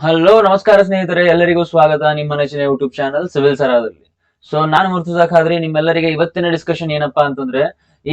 Hello ನಮಸ್ಕಾರ ಸ್ನೇಹಿತರೆ, ಎಲ್ಲರಿಗೂ ಸ್ವಾಗತ ನಿಮ್ಮ ನೆಚ್ಚಿನ ಯೂಟ್ಯೂಬ್ ಚಾನಲ್ ಸಿವಿಲ್ ಸರಾದಲ್ಲಿ. ಸೊ ನಾನು ಮುರ್ತುಜಾ ಖಾದ್ರಿ. ನಿಮ್ಮೆಲ್ಲರಿಗೆ ಇವತ್ತಿನ ಡಿಸ್ಕಷನ್ ಏನಪ್ಪಾ ಅಂತಂದ್ರೆ,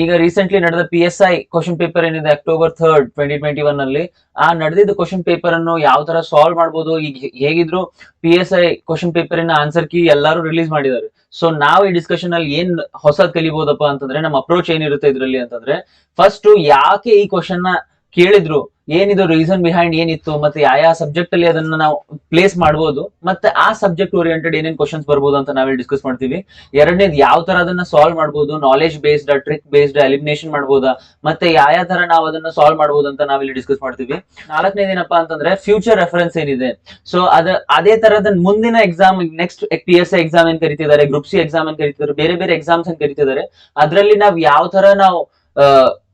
ಈಗ ರೀಸೆಂಟ್ಲಿ ನಡೆದ PSI ಕ್ವಶನ್ ಪೇಪರ್ ಏನಿದೆ October 3rd 2021 ಅಲ್ಲಿ, ಆ ನಡೆದಿದ್ದ ಕ್ವಶನ್ ಪೇಪರ್ ಅನ್ನು ಯಾವ ತರ ಸಾಲ್ವ್ ಮಾಡಬಹುದು, ಈಗ ಹೇಗಿದ್ರು PSI ಕ್ವಶನ್ ಪೇಪರಿನ ಆನ್ಸರ್ ಕೀ ಎಲ್ಲರೂ ರಿಲೀಸ್ ಮಾಡಿದ್ದಾರೆ. ಸೊ ನಾವು ಈ ಡಿಸ್ಕಷನ್ ಅಲ್ಲಿ ಏನ್ ಹೊಸದ್ ಕಲಿಬಹುದಪ್ಪ ಅಂತಂದ್ರೆ, ನಮ್ಮ ಅಪ್ರೋಚ್ ಏನಿರುತ್ತೆ ಇದ್ರಲ್ಲಿ ಅಂತಂದ್ರೆ, ಫಸ್ಟ್ ಯಾಕೆ ಈ ಕ್ವಶನ್ ನ ಕೇಳಿದ್ರು, ಏನಿದು ರೀಸನ್ ಬಿಹೈಂಡ್ ಏನಿತ್ತು, ಮತ್ತೆ ಯಾವ ಸಬ್ಜೆಕ್ಟ್ ಅಲ್ಲಿ ಅದನ್ನ ನಾವು ಪ್ಲೇಸ್ ಮಾಡಬಹುದು, ಮತ್ತೆ ಆ ಸಬ್ಜೆಕ್ಟ್ ಓರಿಯೆಂಟೆಡ್ ಏನೇನ್ ಕ್ವಶನ್ಸ್ ಬರ್ಬೋದು ಅಂತ ನಾವಿಲ್ಲಿ ಡಿಸ್ಕಸ್ ಮಾಡ್ತೀವಿ. ಎರಡನೇದು ಯಾವ ತರ ಅದನ್ನ ಸಾಲ್ವ್ ಮಾಡಬಹುದು, knowledge based, trick based, elimination ಮಾಡಬಹುದಾ, ಮತ್ತೆ ಯಾವ ತರ ನಾವು ಅದನ್ನ ಸಾಲ್ವ್ ಮಾಡಬಹುದು ಅಂತ ನಾವಿಲ್ಲಿ ಡಿಸ್ಕಸ್ ಮಾಡ್ತೀವಿ. ನಾಲ್ಕನೇದು ಏನಪ್ಪಾ ಅಂತಂದ್ರೆ ಫ್ಯೂಚರ್ ರೆಫರೆನ್ಸ್ ಏನಿದೆ. ಸೊ ಅದೇ ತರದ ಮುಂದಿನ ಎಕ್ಸಾಮ್, ನೆಕ್ಸ್ಟ್ PSI ಎಕ್ಸಾಮ್ ಏನ್ ಕರಿತಿದ್ದಾರೆ, ಗ್ರೂಪ್ ಸಿ ಎಕ್ಸಾಮ್ ಏನ್ ಕರಿತಿದ್ದಾರೆ, ಬೇರೆ ಬೇರೆ ಎಕ್ಸಾಮ್ಸ್ ಏನ್ ಕರಿತಿದ್ದಾರೆ, ಅದ್ರಲ್ಲಿ ನಾವ್ ಯಾವ ತರ ನಾವು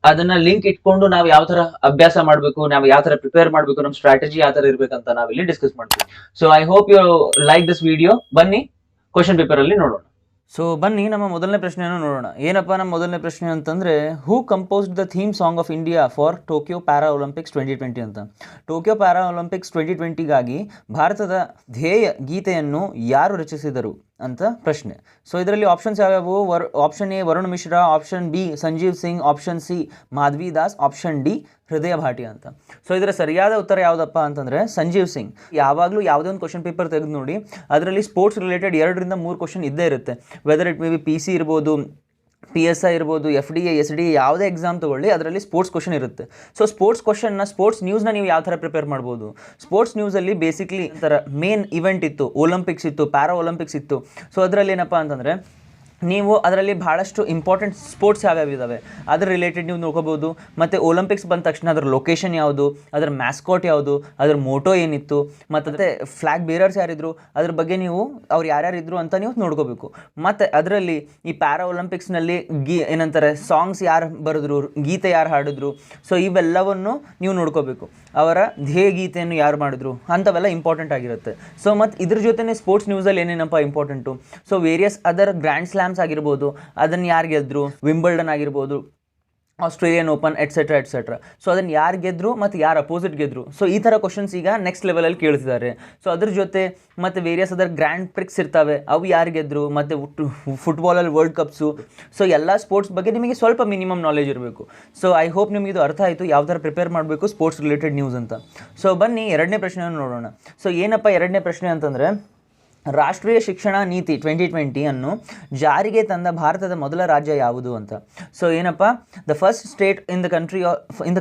ಅದನ್ನ ಲಿಂಕ್ ಇಟ್ಕೊಂಡು ನಾವು ಯಾವ ತರ ಅಭ್ಯಾಸ ಮಾಡ್ಬೇಕು, ನಾವು ಯಾವ ತರ ಪ್ರಿಪೇರ್ ಮಾಡ್ಬೇಕು, ನಮ್ ಸ್ಟ್ರಾಟಜಿ ಯಾವ ತರ ಇರ್ಬೇಕಂತ ನಾವಿಲ್ಲಿ ಡಿಸ್ಕಸ್ ಮಾಡ್ತೀವಿ. So I hope you like this video. ಬನ್ನಿ ಕ್ವಶನ್ ಪೇಪರ್ ಅಲ್ಲಿ ನೋಡೋಣ. ಸೊ ಬನ್ನಿ ನಮ್ಮ ಮೊದಲನೇ ಪ್ರಶ್ನೆಯನ್ನು ನೋಡೋಣ. ಏನಪ್ಪ ನಮ್ಮ ಮೊದಲನೇ ಪ್ರಶ್ನೆ ಅಂತಂದರೆ, who composed the theme song of India for Tokyo para Olympics 2020 ಅಂತ. ಟೋಕಿಯೋ ಪ್ಯಾರಾ ಒಲಿಂಪಿಕ್ಸ್ 2020ಗಾಗಿ ಭಾರತದ ಧ್ಯೇಯ ಗೀತೆಯನ್ನು ಯಾರು ರಚಿಸಿದರು ಅಂತ ಪ್ರಶ್ನೆ. ಸೊ ಇದರಲ್ಲಿ ಆಪ್ಷನ್ಸ್ ಯಾವ್ಯಾವು? Option A Varun Mishra, option B Sanjeev Singh, option C Madhavi Das, option D ಹೃದಯ ಭಾಟಿ ಅಂತ. ಸೊ ಇದರ ಸರಿಯಾದ ಉತ್ತರ ಯಾವುದಪ್ಪ ಅಂತಂದರೆ ಸಂಜೀವ್ ಸಿಂಗ್. ಯಾವಾಗಲೂ ಯಾವುದೇ ಒಂದು ಕ್ವಶನ್ ಪೇಪರ್ ತೆಗೆದು ನೋಡಿ, ಅದರಲ್ಲಿ ಸ್ಪೋರ್ಟ್ಸ್ ರಿಲೇಟೆಡ್ 2-3 ಕ್ವಶನ್ ಇದ್ದೇ ಇರುತ್ತೆ. Whether it may be PC ಇರ್ಬೋದು, PSI ಇರ್ಬೋದು, FDA, SDA, ಯಾವುದೇ ಎಕ್ಸಾಮ್ ತೊಗೊಳ್ಳಿ, ಅದರಲ್ಲಿ ಸ್ಪೋರ್ಟ್ಸ್ ಕ್ವಶನ್ ಇರುತ್ತೆ. ಸೊ ಸ್ಪೋರ್ಟ್ಸ್ ನ್ಯೂಸ್ನ ನೀವು ಯಾವ ಥರ ಪ್ರಿಪೇರ್ ಮಾಡ್ಬೋದು? ಸ್ಪೋರ್ಟ್ಸ್ ನ್ಯೂಸಲ್ಲಿ ಬೇಸಿಕ್ಲಿ ಥರ ಮೇನ್ ಇವೆಂಟ್ ಇತ್ತು, ಒಲಿಂಪಿಕ್ಸ್ ಇತ್ತು, ಪ್ಯಾರಾ ಒಲಿಂಪಿಕ್ಸ್ ಇತ್ತು. ಸೊ ಅದರಲ್ಲಿ ಏನಪ್ಪ ಅಂತಂದರೆ, ನೀವು ಅದರಲ್ಲಿ ಭಾಳಷ್ಟು ಇಂಪಾರ್ಟೆಂಟ್ ಸ್ಪೋರ್ಟ್ಸ್ ಯಾವ್ಯಾವ ಇದ್ದಾವೆ ಅದ್ರ ರಿಲೇಟೆಡ್ ನೀವು ನೋಡ್ಕೋಬೋದು. ಮತ್ತು ಒಲಿಂಪಿಕ್ಸ್ ಬಂದ ತಕ್ಷಣ ಅದರ ಲೊಕೇಶನ್ ಯಾವುದು, ಅದರ ಮ್ಯಾಸ್ಕಾಟ್ ಯಾವುದು, ಅದರ ಮೋಟೋ ಏನಿತ್ತು, ಮತ್ತು ಫ್ಲ್ಯಾಗ್ ಬೇರರ್ಸ್ ಯಾರಿದ್ರು, ಅದ್ರ ಬಗ್ಗೆ ನೀವು ಅವ್ರು ಯಾರ್ಯಾರಿದ್ರು ಅಂತ ನೀವು ನೋಡ್ಕೋಬೇಕು. ಮತ್ತು ಅದರಲ್ಲಿ ಈ ಪ್ಯಾರಾ ಒಲಿಂಪಿಕ್ಸ್ನಲ್ಲಿ ಏನಂತಾರೆ, ಸಾಂಗ್ಸ್ ಯಾರು ಬರೆದ್ರು, ಗೀತೆ ಯಾರು ಹಾಡಿದ್ರು, ಸೊ ಇವೆಲ್ಲವನ್ನು ನೀವು ನೋಡ್ಕೋಬೇಕು. ಅವರ ಧ್ಯೇಯ ಗೀತೆಯನ್ನು ಯಾರು ಮಾಡಿದ್ರು ಅಂಥವೆಲ್ಲ ಇಂಪಾರ್ಟೆಂಟ್ ಆಗಿರುತ್ತೆ. ಸೊ ಮತ್ತು ಇದ್ರ ಜೊತೆನೇ ಸ್ಪೋರ್ಟ್ಸ್ ನ್ಯೂಸಲ್ಲಿ ಏನೇನಪ್ಪ important, so various other grand slams ಆಗಿರ್ಬೋದು, ಅದನ್ನು ಯಾರು ಗೆದ್ರು, ವಿಂಬಲ್ಡನ್ ಆಗಿರ್ಬೋದು, ಆಸ್ಟ್ರೇಲಿಯನ್ ಓಪನ್, ಎಟ್ಸೆಟ್ರಾ. ಸೊ ಅದನ್ನು ಯಾರು ಗೆದ್ರು ಮತ್ತು ಯಾರು ಅಪೋಸಿಟ್ ಗೆದ್ರು, ಸೊ ಈ ಥರ ಕ್ವಶನ್ಸ್ ಈಗ ನೆಕ್ಸ್ಟ್ ಲೆವೆಲಲ್ಲಿ ಕೇಳ್ತಿದ್ದಾರೆ. ಸೊ ಅದ್ರ ಜೊತೆ ಮತ್ತು ವೇರಿಯಸ್ ಅದರ್ ಗ್ರ್ಯಾಂಡ್ ಪ್ರಿಕ್ಸ್ ಇರ್ತವೆ, ಅವು ಯಾರು ಗೆದ್ರು, ಮತ್ತು ಫುಟ್ಬಾಲಲ್ಲಿ ವರ್ಲ್ಡ್ ಕಪ್ಸು. ಸೊ ಎಲ್ಲ ಸ್ಪೋರ್ಟ್ಸ್ ಬಗ್ಗೆ ನಿಮಗೆ ಸ್ವಲ್ಪ ಮಿನಿಮಮ್ ನಾಲೆಜ್ ಇರಬೇಕು. ಸೊ ಐ ಹೋಪ್ ನಿಮಗೆ ಇದು ಅರ್ಥ ಆಯಿತು ಯಾವ ಥರ ಪ್ರಿಪೇರ್ ಮಾಡಬೇಕು ಸ್ಪೋರ್ಟ್ಸ್ ರಿಲೇಟೆಡ್ ನ್ಯೂಸ್ ಅಂತ. ಸೊ ಬನ್ನಿ ಎರಡನೇ ಪ್ರಶ್ನೆಯನ್ನು ನೋಡೋಣ. ಸೊ ಏನಪ್ಪ ಎರಡನೇ ಪ್ರಶ್ನೆ ಅಂತಂದರೆ, ರಾಷ್ಟ್ರೀಯ ಶಿಕ್ಷಣ ನೀತಿ 2020 ಅನ್ನು ಜಾರಿಗೆ ತಂದ ಭಾರತದ ಮೊದಲ ರಾಜ್ಯ ಯಾವುದು ಅಂತ. ಸೊ ಏನಪ್ಪ, the first state in the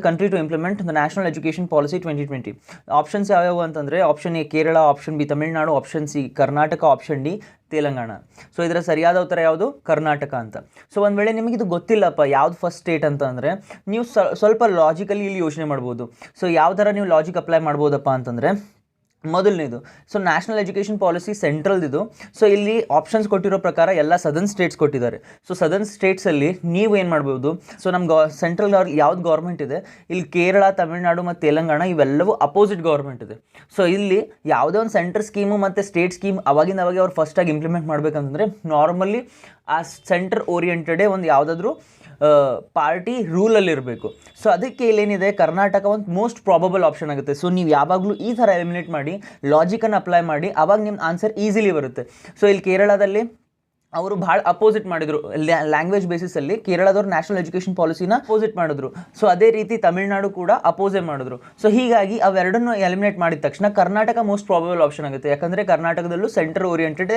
country to implement the national education policy 2020. Options ಯಾವ್ಯಾವು ಅಂತಂದರೆ, option A Kerala, option B Tamil Nadu, option C Karnataka, option D Telangana. So ಇದರ ಸರಿಯಾದ ಉತ್ತರ ಯಾವುದು? ಕರ್ನಾಟಕ ಅಂತ. ಸೊ ಒಂದು ವೇಳೆ ನಿಮಗಿದು ಗೊತ್ತಿಲ್ಲಪ್ಪ ಯಾವ್ದು ಫಸ್ಟ್ ಸ್ಟೇಟ್ ಅಂತ ಅಂದರೆ, ನೀವು ಸ್ವಲ್ಪ ಲಾಜಿಕಲಿ ಇಲ್ಲಿ ಯೋಚನೆ ಮಾಡ್ಬೋದು. ಸೊ ಯಾವ ಥರ ನೀವು ಲಾಜಿಕ್ ಅಪ್ಲೈ ಮಾಡ್ಬೋದಪ್ಪ ಅಂತಂದರೆ, ಮೊದಲನೇದು, ಸೊ ನ್ಯಾಷನಲ್ ಎಜುಕೇಷನ್ ಪಾಲಿಸಿ ಸೆಂಟ್ರಲ್ದಿದು. ಸೊ ಇಲ್ಲಿ ಆಪ್ಷನ್ಸ್ ಕೊಟ್ಟಿರೋ ಪ್ರಕಾರ ಎಲ್ಲ ಸದರ್ನ್ ಸ್ಟೇಟ್ಸ್ ಕೊಟ್ಟಿದ್ದಾರೆ. ಸೊ ಸದರ್ನ್ ಸ್ಟೇಟ್ಸಲ್ಲಿ ನೀವು ಏನು ಮಾಡ್ಬೋದು, ಸೊ ನಮ್ಮ ಸೆಂಟ್ರಲ್ ಯಾವ್ದು ಗೌರ್ಮೆಂಟ್ ಇದೆ, ಇಲ್ಲಿ ಕೇರಳ, ತಮಿಳುನಾಡು ಮತ್ತು ತೆಲಂಗಾಣ ಇವೆಲ್ಲವೂ ಅಪೋಸಿಟ್ ಗೌರ್ಮೆಂಟ್ ಇದೆ. ಸೊ ಇಲ್ಲಿ ಯಾವುದೇ ಒಂದು ಸೆಂಟ್ರಲ್ ಸ್ಕೀಮು ಮತ್ತು ಸ್ಟೇಟ್ ಸ್ಕೀಮ್ ಅವಾಗಿಂದ ಅವಾಗೆ ಅವ್ರು ಫಸ್ಟಾಗಿ ಇಂಪ್ಲಿಮೆಂಟ್ ಮಾಡಬೇಕಂತಂದರೆ, ನಾರ್ಮಲಿ ಆ ಸೆಂಟರ್ ಓರಿಯೆಂಟೆಡೇ ಒಂದು ಯಾವುದಾದ್ರೂ ಪಾರ್ಟಿ ರೂಲಲ್ಲಿ ಇರಬೇಕು. ಸೊ ಅದಕ್ಕೆ ಇಲ್ಲೇನಿದೆ, ಕರ್ನಾಟಕ ಒಂದು ಮೋಸ್ಟ್ ಪ್ರಾಬಬಲ್ ಆಪ್ಷನ್ ಆಗುತ್ತೆ. ಸೊ ನೀವು ಯಾವಾಗಲೂ ಈ ಥರ ಎಲಿಮಿನೇಟ್ ಮಾಡಿ ಲಾಜಿಕನ್ನು ಅಪ್ಲೈ ಮಾಡಿ, ಆವಾಗ ನಿಮ್ಮ ಆನ್ಸರ್ ಈಸಿಲಿ ಬರುತ್ತೆ. ಸೊ ಇಲ್ಲಿ ಕೇರಳದಲ್ಲಿ ಅವರು ಭಾಳ ಅಪೋಸಿಟ್ ಮಾಡಿದರು, ಲ್ಯಾಂಗ್ವೇಜ್ ಬೇಸಿಸಲ್ಲಿ ಕೇರಳದವ್ರು ನ್ಯಾಷನಲ್ ಎಜುಕೇಷನ್ ಪಾಲಿಸಿನ ಅಪೋಸಿಟ್ ಮಾಡಿದ್ರು. ಸೊ ಅದೇ ರೀತಿ ತಮಿಳುನಾಡು ಕೂಡ ಅಪೋಸೇ ಮಾಡಿದ್ರು. ಸೊ ಹೀಗಾಗಿ ಅವೆರಡನ್ನು ಎಲಿಮಿನೇಟ್ ಮಾಡಿದ ತಕ್ಷಣ ಕರ್ನಾಟಕ ಮೋಸ್ಟ್ ಪ್ರಾಬಬಲ್ ಆಪ್ಷನ್ ಆಗುತ್ತೆ. ಯಾಕಂದರೆ ಕರ್ನಾಟಕದಲ್ಲೂ ಸೆಂಟರ್ ಓರಿಯೆಂಟೆಡ್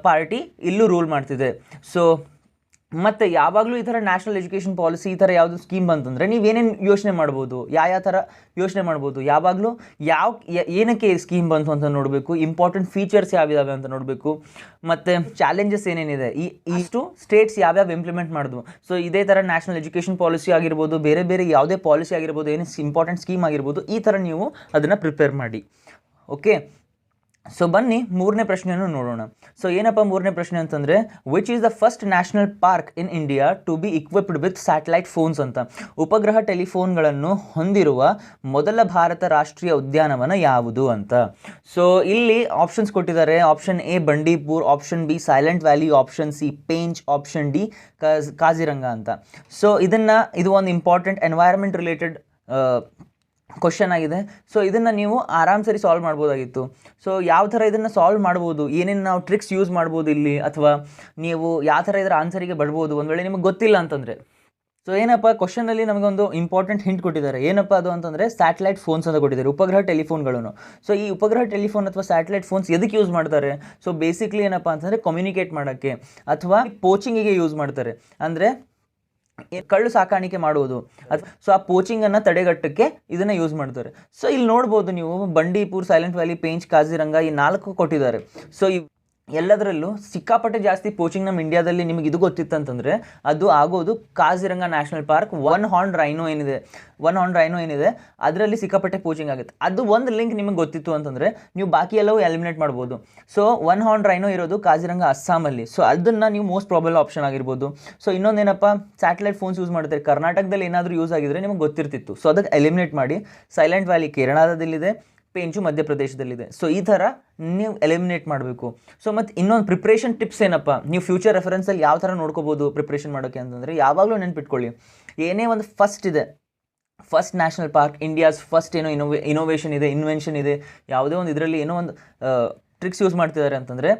ಪಾರ್ಟಿ ಇಲ್ಲೂ ರೂಲ್ ಮಾಡ್ತಿದೆ. ಸೊ ಮತ್ತು ಯಾವಾಗಲೂ ಈ ಥರ ನ್ಯಾಷನಲ್ ಎಜುಕೇಷನ್ ಪಾಲಿಸಿ ಈ ಥರ ಯಾವುದು ಸ್ಕೀಮ್ ಬಂತಂದರೆ ನೀವೇನೇನು ಯೋಚನೆ ಮಾಡ್ಬೋದು, ಯಾವ ಥರ ಯೋಚನೆ ಮಾಡ್ಬೋದು, ಯಾವಾಗಲೂ ಏನಕ್ಕೆ ಸ್ಕೀಮ್ ಬಂತು ಅಂತ ನೋಡಬೇಕು, ಇಂಪಾರ್ಟೆಂಟ್ ಫೀಚರ್ಸ್ ಯಾವ್ಯಾವೆ ಅಂತ ನೋಡಬೇಕು, ಮತ್ತು ಚಾಲೆಂಜಸ್ ಏನೇನಿದೆ, ಇಷ್ಟು ಸ್ಟೇಟ್ಸ್ ಯಾವ್ಯಾವ ಇಂಪ್ಲಿಮೆಂಟ್ ಮಾಡಿದ್ವು. ಸೊ ಇದೇ ಥರ ನ್ಯಾಷನಲ್ ಎಜುಕೇಷನ್ ಪಾಲಿಸಿ ಆಗಿರ್ಬೋದು, ಬೇರೆ ಬೇರೆ ಯಾವುದೇ ಪಾಲಿಸಿ ಆಗಿರ್ಬೋದು, ಏನೇ ಇಂಪಾರ್ಟೆಂಟ್ ಸ್ಕೀಮ್ ಆಗಿರ್ಬೋದು, ಈ ಥರ ನೀವು ಅದನ್ನು ಪ್ರಿಪೇರ್ ಮಾಡಿ. ಓಕೆ, ಸೊ ಬನ್ನಿ ಮೂರನೇ ಪ್ರಶ್ನೆಯನ್ನು ನೋಡೋಣ. ಸೊ ಏನಪ್ಪ ಮೂರನೇ ಪ್ರಶ್ನೆ ಅಂತಂದರೆ, which is the first national park in India to be equipped with satellite phones ಅಂತ. ಉಪಗ್ರಹ ಟೆಲಿಫೋನ್ಗಳನ್ನು ಹೊಂದಿರುವ ಮೊದಲ ಭಾರತ ರಾಷ್ಟ್ರೀಯ ಉದ್ಯಾನವನ ಯಾವುದು ಅಂತ. ಸೊ ಇಲ್ಲಿ ಆಪ್ಷನ್ಸ್ ಕೊಟ್ಟಿದ್ದಾರೆ. Option A Bandipur, option B silent valley, option C ಪೇಂಚ್, option D Kaziranga ಅಂತ. ಸೊ ಇದು ಒಂದು ಇಂಪಾರ್ಟೆಂಟ್ ಎನ್ವೈರನ್ಮೆಂಟ್ ರಿಲೇಟೆಡ್ ಕ್ವಶನ್ ಆಗಿದೆ. ಸೊ ಇದನ್ನು ನೀವು ಆರಾಮ್ ಸರಿ ಸಾಲ್ವ್ ಮಾಡ್ಬೋದಾಗಿತ್ತು. ಸೊ ಯಾವ ಥರ ಇದನ್ನು ಸಾಲ್ವ್ ಮಾಡ್ಬೋದು, ಏನೇನು ನಾವು ಟ್ರಿಕ್ಸ್ ಯೂಸ್ ಮಾಡ್ಬೋದು ಇಲ್ಲಿ, ಅಥವಾ ನೀವು ಯಾವ ಥರ ಇದರ ಆನ್ಸರಿಗೆ ಬರ್ಬೋದು ಒಂದು ವೇಳೆ ನಿಮಗೆ ಗೊತ್ತಿಲ್ಲ ಅಂತಂದರೆ. ಸೊ ಏನಪ್ಪ, ಕ್ವಶನಲ್ಲಿ ನಮಗೊಂದು ಇಂಪಾರ್ಟೆಂಟ್ ಹಿಂಟ್ ಕೊಟ್ಟಿದ್ದಾರೆ. ಏನಪ್ಪ ಅದು ಅಂತಂದರೆ ಸ್ಯಾಟಲೈಟ್ ಫೋನ್ಸ್ ಅಂತ ಕೊಟ್ಟಿದ್ದಾರೆ, ಉಪಗ್ರಹ ಟೆಲಿಫೋನ್ಗಳನ್ನು. ಸೊ ಈ ಉಪಗ್ರಹ ಟೆಲಿಫೋನ್ ಅಥವಾ ಸ್ಯಾಟಲೈಟ್ ಫೋನ್ಸ್ ಎದಕ್ಕೆ ಯೂಸ್ ಮಾಡ್ತಾರೆ? ಸೊ ಬೇಸಿಕ್ಲಿ ಏನಪ್ಪ ಅಂತಂದರೆ ಕಮ್ಯುನಿಕೇಟ್ ಮಾಡೋಕ್ಕೆ ಅಥವಾ ಪೋಚಿಂಗಿಗೆ ಯೂಸ್ ಮಾಡ್ತಾರೆ. ಅಂದರೆ ಕಳ್ಳು ಸಾಕಾಣಿಕೆ ಮಾಡುವುದು ಸೊ ಆ ಪೋಚಿಂಗನ್ನು ತಡೆಗಟ್ಟಕ್ಕೆ ಇದನ್ನು ಯೂಸ್ ಮಾಡ್ತಾರೆ. ಸೊ ಇಲ್ಲಿ ನೋಡ್ಬೋದು ನೀವು, ಬಂಡೀಪುರ್, ಸೈಲೆಂಟ್ ವ್ಯಾಲಿ, ಪೇಂಚ್, ಕಾಜಿರಂಗ ಈ 4 ಕೊಟ್ಟಿದ್ದಾರೆ. ಸೊ ಎಲ್ಲದರಲ್ಲೂ ಸಿಕ್ಕಾಪಟ್ಟೆ ಜಾಸ್ತಿ ಪೋಚಿಂಗ್ ನಮ್ಮ ಇಂಡಿಯಾದಲ್ಲಿ ನಿಮಗೆ ಇದು ಗೊತ್ತಿತ್ತಂತಂದರೆ ಅದು ಆಗೋದು Kaziranga national park. One horn rhino ಏನಿದೆ ಅದರಲ್ಲಿ ಸಿಕ್ಕಾಪಟ್ಟೆ ಪೋಚಿಂಗ್ ಆಗುತ್ತೆ. ಅದು ಒಂದು ಲಿಂಕ್ ನಿಮಗೆ ಗೊತ್ತಿತ್ತು ಅಂತಂದರೆ ನೀವು ಬಾಕಿ ಎಲ್ಲವೂ ಎಲಿಮಿನೇಟ್ ಮಾಡ್ಬೋದು. ಸೊ ಒನ್ ಹಾರ್ನ್ ರೈನೋ ಇರೋದು ಕಾಜಿರಂಗ ಅಸ್ಸಾಮಲ್ಲಿ. ಸೊ ಅದನ್ನು ನೀವು ಮೋಸ್ಟ್ ಪ್ರಾಬಬಲ್ ಆಪ್ಷನ್ ಆಗಿರ್ಬೋದು. ಸೊ ಇನ್ನೊಂದೇನಪ್ಪ, ಸ್ಯಾಟಲೈಟ್ ಫೋನ್ಸ್ ಯೂಸ್ ಮಾಡ್ತಾರೆ, ಕರ್ನಾಟಕದಲ್ಲಿ ಏನಾದರೂ ಯೂಸ್ ಆಗಿದ್ರೆ ನಿಮಗೆ ಗೊತ್ತಿರ್ತಿತ್ತು. ಸೊ ಅದಕ್ಕೆ ಎಲಿಮಿನೇಟ್ ಮಾಡಿ. ಸೈಲೆಂಟ್ ವ್ಯಾಲಿ ಕೇರಳದಲ್ಲಿದೆ, ಪೇಂಚು ಮಧ್ಯಪ್ರದೇಶದಲ್ಲಿದೆ. ಸೊ ಈ ಥರ ನೀವು ಎಲಿಮಿನೇಟ್ ಮಾಡಬೇಕು. ಸೊ ಮತ್ತು ಇನ್ನೊಂದು ಪ್ರಿಪ್ರೇಷನ್ ಟಿಪ್ಸ್ ಏನಪ್ಪ, ನೀವು ಫ್ಯೂಚರ್ ರೆಫರೆನ್ಸಲ್ಲಿ ಯಾವ ಥರ ನೋಡ್ಕೋಬೋದು ಪ್ರಿಪ್ರೇಷನ್ ಮಾಡೋಕ್ಕೆ ಅಂತಂದರೆ, ಯಾವಾಗಲೂ ನೆನ್ಪಿಟ್ಕೊಳ್ಳಿ, ಏನೇ ಒಂದು first national park, India's first ಏನೋ ಇನೋವೇಷನ್ ಇದೆ, ಇನ್ವೆನ್ಷನ್ ಇದೆ, ಯಾವುದೇ ಒಂದು ಇದರಲ್ಲಿ ಏನೋ ಒಂದು ಟ್ರಿಕ್ಸ್ ಯೂಸ್ ಮಾಡ್ತಿದ್ದಾರೆ ಅಂತಂದರೆ,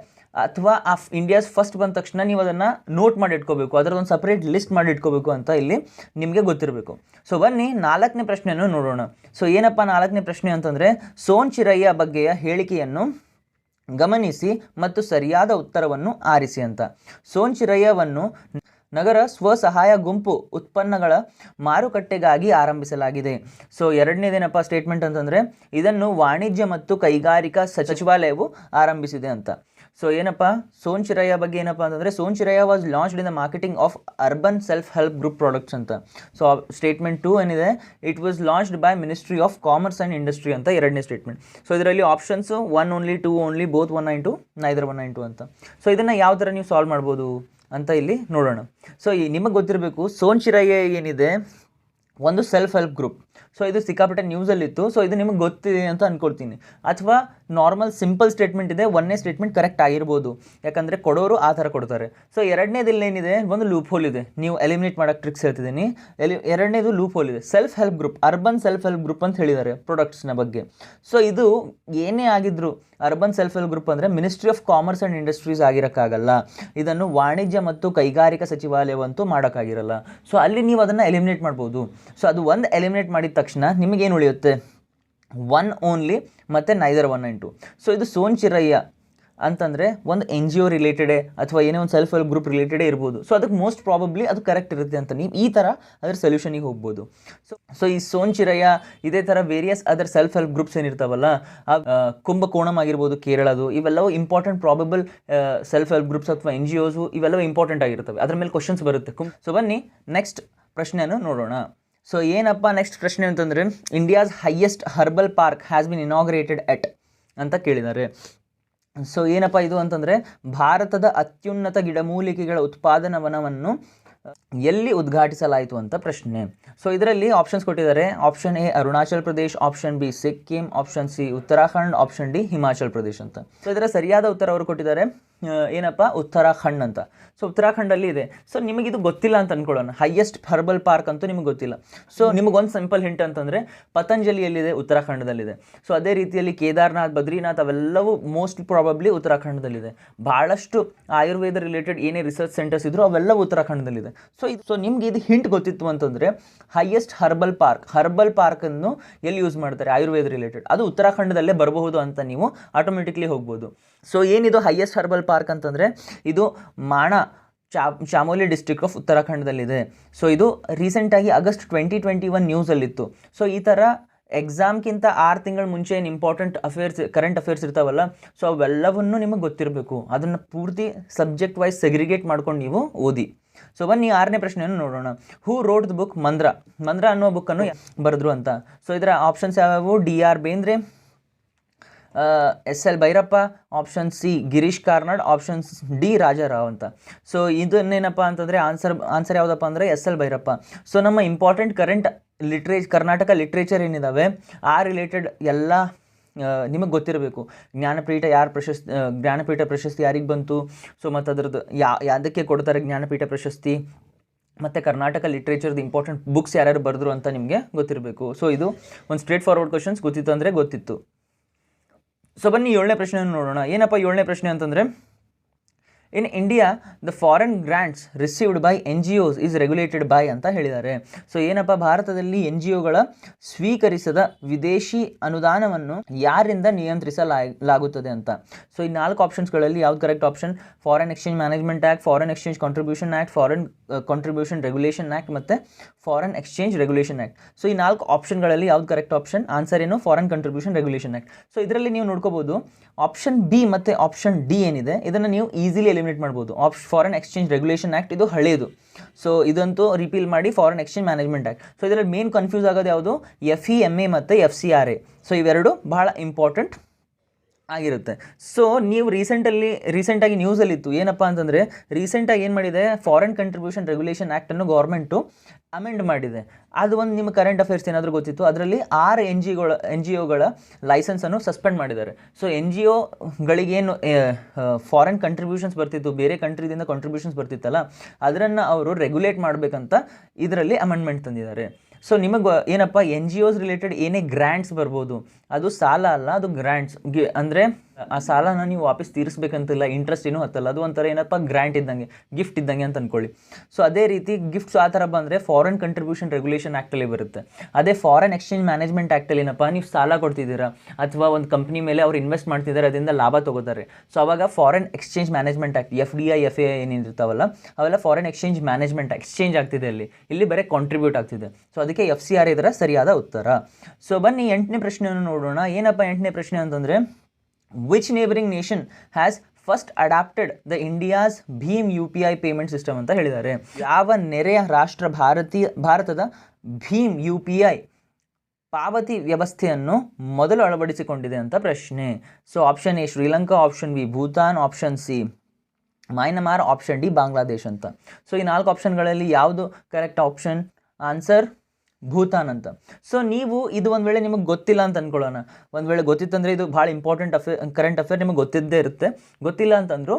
ಅಥವಾ ಆ ಇಂಡಿಯಾಸ್ ಫಸ್ಟ್ ಬಂದ ತಕ್ಷಣ ನೀವು ಅದನ್ನು ನೋಟ್ ಮಾಡಿ ಇಟ್ಕೋಬೇಕು, ಅದರದೊಂದು ಸಪ್ರೇಟ್ ಲಿಸ್ಟ್ ಮಾಡಿ ಇಟ್ಕೋಬೇಕು ಅಂತ ಇಲ್ಲಿ ನಿಮಗೆ ಗೊತ್ತಿರಬೇಕು. ಸೊ ಬನ್ನಿ 4ನೇ ಪ್ರಶ್ನೆಯನ್ನು ನೋಡೋಣ. ಸೊ ಏನಪ್ಪ 4ನೇ ಪ್ರಶ್ನೆ ಅಂತಂದರೆ, ಸೋನ್ ಚಿರಯ್ಯ ಬಗ್ಗೆಯ ಹೇಳಿಕೆಯನ್ನು ಗಮನಿಸಿ ಮತ್ತು ಸರಿಯಾದ ಉತ್ತರವನ್ನು ಆರಿಸಿ ಅಂತ. ಸೋನ್ ಚಿರಯ್ಯವನ್ನು ನಗರ ಸ್ವಸಹಾಯ ಗುಂಪು ಉತ್ಪನ್ನಗಳ ಮಾರುಕಟ್ಟೆಗಾಗಿ ಆರಂಭಿಸಲಾಗಿದೆ. ಸೊ ಎರಡನೇದೇನಪ್ಪ ಸ್ಟೇಟ್ಮೆಂಟ್ ಅಂತಂದರೆ, ಇದನ್ನು ವಾಣಿಜ್ಯ ಮತ್ತು ಕೈಗಾರಿಕಾ ಸಚಿವಾಲಯವು ಆರಂಭಿಸಿದೆ ಅಂತ. ಸೊ ಏನಪ್ಪ, ಸೋನ್ ಚಿರಯ್ಯ ಬಗ್ಗೆ ಏನಪ್ಪ ಅಂತಂದರೆ, Sone Chiraiya was launched in the marketing of urban self help group products ಅಂತ. ಸೊ ಸ್ಟೇಟ್ಮೆಂಟ್ 2 ಏನಿದೆ, it was launched by ministry of commerce and industry ಅಂತ ಎರಡನೇ ಸ್ಟೇಟ್ಮೆಂಟ್. ಸೊ ಇದರಲ್ಲಿ options 1 only, 2 only, both 1 and 2, neither 1 and 2 ಅಂತ. So ಇದನ್ನು ಯಾವ ಥರ ನೀವು ಸಾಲ್ವ್ ಮಾಡ್ಬೋದು ಅಂತ ಇಲ್ಲಿ ನೋಡೋಣ. ಸೊ ನಿಮಗೆ ಗೊತ್ತಿರಬೇಕು, ಸೋನ್ ಚಿರಯ್ಯ ಏನಿದೆ ಒಂದು ಸೆಲ್ಫ್ ಹೆಲ್ಪ್ ಗ್ರೂಪ್. ಸೊ ಇದು ಸಿಕ್ಕಾಪಟ್ಟೆ ನ್ಯೂಸಲ್ಲಿತ್ತು. ಸೊ ಇದು ನಿಮಗೆ ಗೊತ್ತಿದೆ ಅಂತ ಅಂದ್ಕೊಳ್ತೀನಿ. ಅಥವಾ ನಾರ್ಮಲ್ ಸಿಂಪಲ್ ಸ್ಟೇಟ್ಮೆಂಟ್ ಇದೆ, 1ನೇ ಸ್ಟೇಟ್ಮೆಂಟ್ ಕರೆಕ್ಟ್ ಆಗಿರ್ಬೋದು, ಯಾಕಂದರೆ ಕೊಡೋರು ಆ ಥರ ಕೊಡ್ತಾರೆ. ಸೊ ಎರಡನೇದಲ್ಲಿ ಏನಿದೆ, ಒಂದು ಲೂಪ್ ಹೋಲ್ ಇದೆ, ನೀವು ಎಲಿಮಿನೇಟ್ ಮಾಡೋಕ್ಕೆ ಟ್ರಿಕ್ಸ್ ಹೇಳ್ತಿದ್ದೀನಿ. ಎರಡನೇದು ಲೂಪ್ ಹೋಲ್ ಇದೆ, self help group, urban self help group ಅಂತ ಹೇಳಿದ್ದಾರೆ ಪ್ರಾಡಕ್ಟ್ಸ್ನ ಬಗ್ಗೆ. ಸೊ ಇದು ಏನೇ ಆಗಿದ್ರು, ಅರ್ಬನ್ ಸೆಲ್ಫ್ ಹೆಲ್ಪ್ ಗ್ರೂಪ್ ಅಂದರೆ ministry of commerce and industries ಆಗಿರೋಕ್ಕಾಗಲ್ಲ, ಇದನ್ನು ವಾಣಿಜ್ಯ ಮತ್ತು ಕೈಗಾರಿಕಾ ಸಚಿವಾಲಯವಂತೂ ಮಾಡೋಕ್ಕಾಗಿರಲ್ಲ. ಸೊ ಅಲ್ಲಿ ನೀವು ಅದನ್ನು ಎಲಿಮಿನೇಟ್ ಮಾಡ್ಬೋದು. ಸೊ ಅದು ಒಂದು ಎಲಿಮಿನೇಟ್ ಮಾಡಿದ ತಕ್ಷಣ ನಿಮಗೇನು ಉಳಿಯುತ್ತೆ, 1 ಓನ್ಲಿ ಮತ್ತು ನೈದರ್ 1 and 2. ಸೊ ಇದು ಸೋನ್ ಚಿರಯ್ಯ ಅಂತಂದರೆ ಒಂದು NGO ರಿಲೇಟೆಡೇ ಅಥವಾ ಏನೇ ಒಂದು ಸೆಲ್ಫ್ ಹೆಲ್ಪ್ ಗ್ರೂಪ್ ರಿಲೇಟೆಡೇ ಇರ್ಬೋದು. ಸೊ ಅದಕ್ಕೆ ಮೋಸ್ಟ್ ಪ್ರಾಬಬ್ಲಿ ಅದು ಕರೆಕ್ಟ್ ಇರುತ್ತೆ ಅಂತ ನೀವು ಈ ಥರ ಅದರ ಸೊಲ್ಯೂಷನಿಗೆ ಹೋಗ್ಬೋದು. ಸೊ ಈ ಸೋನ್ ಚಿರಯ್ಯ ಇದೇ ಥರ various other self help groups ಏನಿರ್ತಾವಲ್ಲ, ಕುಂಭಕೋಣಂ ಆಗಿರ್ಬೋದು ಕೇರಳದು, ಇವೆಲ್ಲವೂ important probable self help groups ಅಥವಾ NGOs, ಇವೆಲ್ಲವೂ ಇಂಪಾರ್ಟೆಂಟ್ ಆಗಿರ್ತವೆ, ಅದ್ರ ಮೇಲೆ ಕ್ವಶನ್ಸ್ ಬರುತ್ತೆ. ಸೊ ಬನ್ನಿ ನೆಕ್ಸ್ಟ್ ಪ್ರಶ್ನೆಯನ್ನು ನೋಡೋಣ. ಸೊ ಏನಪ್ಪ ನೆಕ್ಸ್ಟ್ ಪ್ರಶ್ನೆ ಅಂತಂದರೆ, India's highest herbal park has been inaugurated at ಅಂತ ಕೇಳಿದ್ದಾರೆ. ಸೊ ಏನಪ್ಪ ಇದು ಅಂತಂದರೆ, ಭಾರತದ ಅತ್ಯುನ್ನತ ಗಿಡಮೂಲಿಕೆಗಳ ಉತ್ಪಾದನಾ ವನವನ್ನು ಎಲ್ಲಿ ಉದ್ಘಾಟಿಸಲಾಯಿತು ಅಂತ ಪ್ರಶ್ನೆ. ಸೊ ಇದರಲ್ಲಿ ಆಪ್ಷನ್ಸ್ ಕೊಟ್ಟಿದ್ದಾರೆ. Option A Arunachal Pradesh, option B Sikkim, option C Uttarakhand, option D Himachal Pradesh ಅಂತ. ಸೊ ಇದರ ಸರಿಯಾದ ಉತ್ತರ ಅವರು ಕೊಟ್ಟಿದ್ದಾರೆ ಏನಪ್ಪ, ಉತ್ತರಾಖಂಡ್ ಅಂತ. ಸೊ ಉತ್ತರಾಖಂಡಲ್ಲಿ ಇದೆ. ಸೊ ನಿಮಗಿದು ಗೊತ್ತಿಲ್ಲ ಅಂತ ಅಂದ್ಕೊಳ್ಳೋಣ, ಹೈಯೆಸ್ಟ್ ಹರ್ಬಲ್ ಪಾರ್ಕ್ ಅಂತೂ ನಿಮಗೆ ಗೊತ್ತಿಲ್ಲ. ಸೊ ನಿಮಗೊಂದು ಸಿಂಪಲ್ ಹಿಂಟ್ ಅಂತಂದರೆ, ಪತಂಜಲಿಯಲ್ಲಿದೆ, ಉತ್ತರಾಖಂಡದಲ್ಲಿದೆ. ಸೊ ಅದೇ ರೀತಿಯಲ್ಲಿ ಕೇದಾರ್ನಾಥ್, ಬದ್ರಿನಾಥ್ ಅವೆಲ್ಲವೂ ಮೋಸ್ಟ್ ಪ್ರಾಬಬ್ಲಿ ಉತ್ತರಾಖಂಡದಲ್ಲಿದೆ. ಭಾಳಷ್ಟು ಆಯುರ್ವೇದ ರಿಲೇಟೆಡ್ ಏನೇ ರಿಸರ್ಚ್ ಸೆಂಟರ್ಸ್ ಇದ್ರು ಅವೆಲ್ಲವೂ ಉತ್ತರಾಖಂಡದಲ್ಲಿದೆ. ಸೊ ನಿಮ್ಗೆ ಇದು ಹಿಂಟ್ ಗೊತ್ತಿತ್ತು ಅಂತಂದರೆ, ಹೈಯೆಸ್ಟ್ ಹರ್ಬಲ್ ಪಾರ್ಕನ್ನು ಎಲ್ಲಿ ಯೂಸ್ ಮಾಡ್ತಾರೆ ಆಯುರ್ವೇದ ರಿಲೇಟೆಡ್, ಅದು ಉತ್ತರಾಖಂಡದಲ್ಲೇ ಬರಬಹುದು ಅಂತ ನೀವು ಆಟೋಮೆಟಿಕ್ಲಿ ಹೋಗ್ಬೋದು. ಸೊ ಏನಿದು ಹೈಯೆಸ್ಟ್ ಹರ್ಬಲ್ ಪಾರ್ಕ್ ಅಂತಂದರೆ, ಇದು ಮಾಣ ಚಾಮೋಲಿ ಡಿಸ್ಟ್ರಿಕ್ಟ್ ಆಫ್ ಉತ್ತರಾಖಂಡದಲ್ಲಿದೆ. ಸೊ ಇದು ರೀಸೆಂಟಾಗಿ ಆಗಸ್ಟ್ 2021 ನ್ಯೂಸಲ್ಲಿತ್ತು. ಸೊ ಈ ಥರ ಎಕ್ಸಾಮ್ಗಿಂತ 6 ತಿಂಗಳ ಮುಂಚೆ ಏನು ಇಂಪಾರ್ಟೆಂಟ್ ಕರೆಂಟ್ ಅಫೇರ್ಸ್ ಇರ್ತಾವಲ್ಲ, ಸೊ ಅವೆಲ್ಲವನ್ನೂ ನಿಮಗೆ ಗೊತ್ತಿರಬೇಕು. ಅದನ್ನು ಪೂರ್ತಿ ಸಬ್ಜೆಕ್ಟ್ ವೈಸ್ ಸೆಗ್ರಿಗೇಟ್ ಮಾಡ್ಕೊಂಡು ನೀವು ಓದಿ. ಸೊ ಬನ್ನಿ 6ನೇ ಪ್ರಶ್ನೆಯನ್ನು ನೋಡೋಣ. Who wrote the book Mandra ಅನ್ನೋ ಬುಕ್ಕನ್ನು ಬರೆದ್ರು ಅಂತ. ಸೊ ಇದರ ಆಪ್ಷನ್ಸ್ ಯಾವ್ಯಾವು, DR Bendre, SL Bhyrappa, option C Girish Karnad, option D Raja Rao ಅಂತ. ಸೊ ಇದನ್ನೇನಪ್ಪ ಅಂತಂದರೆ ಆನ್ಸರ್ ಯಾವುದಪ್ಪ ಅಂದರೆ SL ಭೈರಪ್ಪ. ಸೊ ನಮ್ಮ ಇಂಪಾರ್ಟೆಂಟ್ ಕರ್ನಾಟಕ ಲಿಟ್ರೇಚರ್ ಏನಿದ್ದಾವೆ ಆ ರಿಲೇಟೆಡ್ ಎಲ್ಲ ನಿಮಗೆ ಗೊತ್ತಿರಬೇಕು. ಜ್ಞಾನಪೀಠ ಪ್ರಶಸ್ತಿ ಯಾರಿಗೆ ಬಂತು, ಸೊ ಮತ್ತು ಅದರದ್ದು ಯಾವುದಕ್ಕೆ ಕೊಡ್ತಾರೆ ಜ್ಞಾನಪೀಠ ಪ್ರಶಸ್ತಿ, ಮತ್ತು ಕರ್ನಾಟಕ ಲಿಟ್ರೇಚರ್ದು ಇಂಪಾರ್ಟೆಂಟ್ ಬುಕ್ಸ್ ಯಾರ್ಯಾರು ಬರೆದ್ರು ಅಂತ ನಿಮಗೆ ಗೊತ್ತಿರಬೇಕು. ಸೊ ಇದು ಒಂದು ಸ್ಟ್ರೇಟ್ ಫಾರ್ವರ್ಡ್ ಕ್ವಶನ್ಸ್, ಗೊತ್ತಿತ್ತು ಅಂದರೆ ಗೊತ್ತಿತ್ತು. ಸೊ ಬನ್ನಿ 7ನೇ ಪ್ರಶ್ನೆಯನ್ನು ನೋಡೋಣ. ಏನಪ್ಪ 7ನೇ ಪ್ರಶ್ನೆ ಅಂತಂದರೆ, in India the foreign grants received by NGOs is regulated by ಅಂತ ಹೇಳಿದ್ದಾರೆ. ಸೊ ಏನಪ್ಪ, ಭಾರತದಲ್ಲಿ NGOಗಳ ಸ್ವೀಕರಿಸದ ವಿದೇಶಿ ಅನುದಾನವನ್ನು ಯಾರಿಂದ ನಿಯಂತ್ರಿಸಲಾಗುತ್ತದೆ ಅಂತ. ಸೊ ಈ 4 ಆಪ್ಷನ್ಸ್ಗಳಲ್ಲಿ ಯಾವ್ದು correct option? Foreign exchange management act, foreign exchange contribution act, foreign contribution regulation act ಮತ್ತು foreign exchange regulation act. So ಈ 4 ಆಪ್ಷನ್ಗಳಲ್ಲಿ ಯಾವ್ದು ಕರೆಕ್ಟ್ ಆಪ್ಷನ್? ಆನ್ಸರ್ ಏನು? Foreign contribution regulation act. So ಇದರಲ್ಲಿ ನೀವು ನೋಡ್ಕೋಬೋದು ಆಪ್ಷನ್ ಬಿ ಮತ್ತು ಆಪ್ಷನ್ ಡಿ ಏನಿದೆ ಇದನ್ನು ನೀವು ಈಸಿಲಿ ಎಲಿಮಿನೇಟ್ ಮಾಡ್ಬೋದು. ಫಾರಿನ್ ಎಕ್ಸ್ಚೇಂಜ್ ರೆಗ್ಯುಲೇಷನ್ ಆ್ಯಕ್ಟ್ ಇದು ಹಳೆಯದು. ಸೊ ಇದಂತೂ ರಿಪೀಲ್ ಮಾಡಿ foreign exchange management act. So ಇದರಲ್ಲಿ ಮೇನ್ ಕನ್ಫ್ಯೂಸ್ ಆಗೋದು ಯಾವುದು? FEMA ಮತ್ತು FCRA. ಸೊ ಇವೆರಡು ಭಾಳ ಇಂಪಾರ್ಟೆಂಟ್ ಆಗಿರುತ್ತೆ. ಸೊ ನೀವು ರೀಸೆಂಟಾಗಿ ನ್ಯೂಸಲ್ಲಿತ್ತು ಏನಪ್ಪ ಅಂತಂದರೆ, ರೀಸೆಂಟಾಗಿ ಏನು ಮಾಡಿದೆ, ಫಾರಿನ್ ಕಂಟ್ರಿಬ್ಯೂಷನ್ ರೆಗ್ಯುಲೇಷನ್ ಆ್ಯಕ್ಟನ್ನು ಗೌರ್ಮೆಂಟು ಅಮೆಂಡ್ ಮಾಡಿದೆ. ಅದು ಒಂದು ನಿಮ್ಮ ಕರೆಂಟ್ ಅಫೇರ್ಸ್ ಏನಾದರೂ ಗೊತ್ತಿತ್ತು, ಅದರಲ್ಲಿ 6 NGOಗಳ ಲೈಸೆನ್ಸನ್ನು ಸಸ್ಪೆಂಡ್ ಮಾಡಿದ್ದಾರೆ. ಸೊ NGOಗಳಿಗೇನು ಫಾರಿನ್ ಕಂಟ್ರಿಬ್ಯೂಷನ್ಸ್ ಬರ್ತಿತ್ತು, ಬೇರೆ ಕಂಟ್ರಿದಿಂದ ಕಾಂಟ್ರಿಬ್ಯೂಷನ್ಸ್ ಬರ್ತಿತ್ತಲ್ಲ, ಅದನ್ನು ಅವರು ರೆಗ್ಯುಲೇಟ್ ಮಾಡಬೇಕಂತ ಇದರಲ್ಲಿ ಅಮೆಂಡ್ಮೆಂಟ್ ತಂದಿದ್ದಾರೆ. ಸೊ ನಿಮಗೆ ಏನಪ್ಪ, NGOs ರಿಲೇಟೆಡ್ ಏನೇ ಗ್ರ್ಯಾಂಟ್ಸ್ ಬರ್ಬೋದು, ಅದು ಸಾಲ ಅಲ್ಲ, ಅದು ಗ್ರ್ಯಾಂಟ್ಸ್. ಅಂದರೆ ಆ ಸಾಲನ ನೀವು ವಾಪಸ್ ತೀರಿಸ್ಬೇಕಂತಿಲ್ಲ, ಇಂಟ್ರೆಸ್ಟ್ ಏನೂ ಹತ್ತಲ್ಲ, ಅದು ಒಂಥರ ಏನಪ್ಪ ಗ್ರ್ಯಾಂಟ್ ಇದ್ದಂಗೆ, ಗಿಫ್ಟ್ ಇದ್ದಂಗೆ ಅಂತ ಅಂದ್ಕೊಳ್ಳಿ. ಸೊ ಅದೇ ರೀತಿ ಗಿಫ್ಟ್ಸ್ ಆ ಥರ ಬಂದರೆ ಫಾರಿನ್ ಕಂಟ್ರಿಬ್ಯೂಷನ್ ರೆಗ್ಯುಲೇಷನ್ ಆ್ಯಕ್ಟಲ್ಲಿ ಬರುತ್ತೆ. ಅದೇ ಫಾರಿನ್ ಎಕ್ಸ್ಚೇಂಜ್ ಮ್ಯಾನೇಜ್ಮೆಂಟ್ ಆ್ಯಕ್ಟಲ್ಲಿ ಏನಪ್ಪ, ನೀವು ಸಾಲ ಕೊಡ್ತಿದ್ದೀರಾ ಅಥವಾ ಒಂದು ಕಂಪ್ನಿ ಮೇಲೆ ಅವ್ರು ಇನ್ವೆಸ್ಟ್ ಮಾಡ್ತಿದ್ದಾರೆ, ಅದರಿಂದ ಲಾಭ ತೊಗೋತಾರೆ. ಸೊ ಅವಾಗ foreign exchange management act, FDI FAI ಏನಿರ್ತಾವಲ್ಲ ಅವೆಲ್ಲ ಫಾರಿನ್ ಎಕ್ಸ್ಚೇಂಜ್ ಮ್ಯಾನೇಜ್ಮೆಂಟ್ ಎಕ್ಸ್ಚೇಂಜ್ ಆಗ್ತಿದೆ, ಇಲ್ಲಿ ಬರೀ ಕಾಂಟ್ರಿಬ್ಯೂಟ್ ಆಗ್ತಿದೆ. ಸೊ ಅದಕ್ಕೆ FCRA ಇದರ ಸರಿಯಾದ ಉತ್ತರ. ಸೊ ಬನ್ನಿ 8ನೇ ಪ್ರಶ್ನೆಯನ್ನು ನೋಡೋಣ. ಏನಪ್ಪ 8ನೇ ಪ್ರಶ್ನೆ ಅಂತಂದರೆ, which neighbouring nation has first adopted the India's ಭೀಮ್ UPI ಪೇಮೆಂಟ್ ಸಿಸ್ಟಮ್ ಅಂತ ಹೇಳಿದ್ದಾರೆ. ಯಾವ ನೆರೆಯ ರಾಷ್ಟ್ರ ಭಾರತದ ಭೀಮ್ UPI ಪಾವತಿ ವ್ಯವಸ್ಥೆಯನ್ನು ಮೊದಲು ಅಳವಡಿಸಿಕೊಂಡಿದೆ ಅಂತ ಪ್ರಶ್ನೆ. So option A Sri Lanka, option B Bhutan, option C Myanmar, option D Bangladesh ಅಂತ. ಸೊ ಈ 4 ಆಪ್ಷನ್ಗಳಲ್ಲಿ ಯಾವುದು ಕರೆಕ್ಟ್ ಆಪ್ಷನ್? ಆನ್ಸರ್ ಭೂತಾನ್ ಅಂತ. ಸೊ ನೀವು ಇದು ಒಂದು ವೇಳೆ ನಿಮಗೆ ಗೊತ್ತಿಲ್ಲ ಅಂತ ಅಂದ್ಕೊಳ್ಳೋಣ, ಒಂದು ವೇಳೆ ಗೊತ್ತಿತ್ತಂದರೆ ಇದು ಭಾಳ ಇಂಪಾರ್ಟೆಂಟ್ ಕರೆಂಟ್ ಅಫೇರ್ ನಿಮಗೆ ಗೊತ್ತಿದ್ದೇ ಇರುತ್ತೆ. ಗೊತ್ತಿಲ್ಲ ಅಂತಂದ್ರು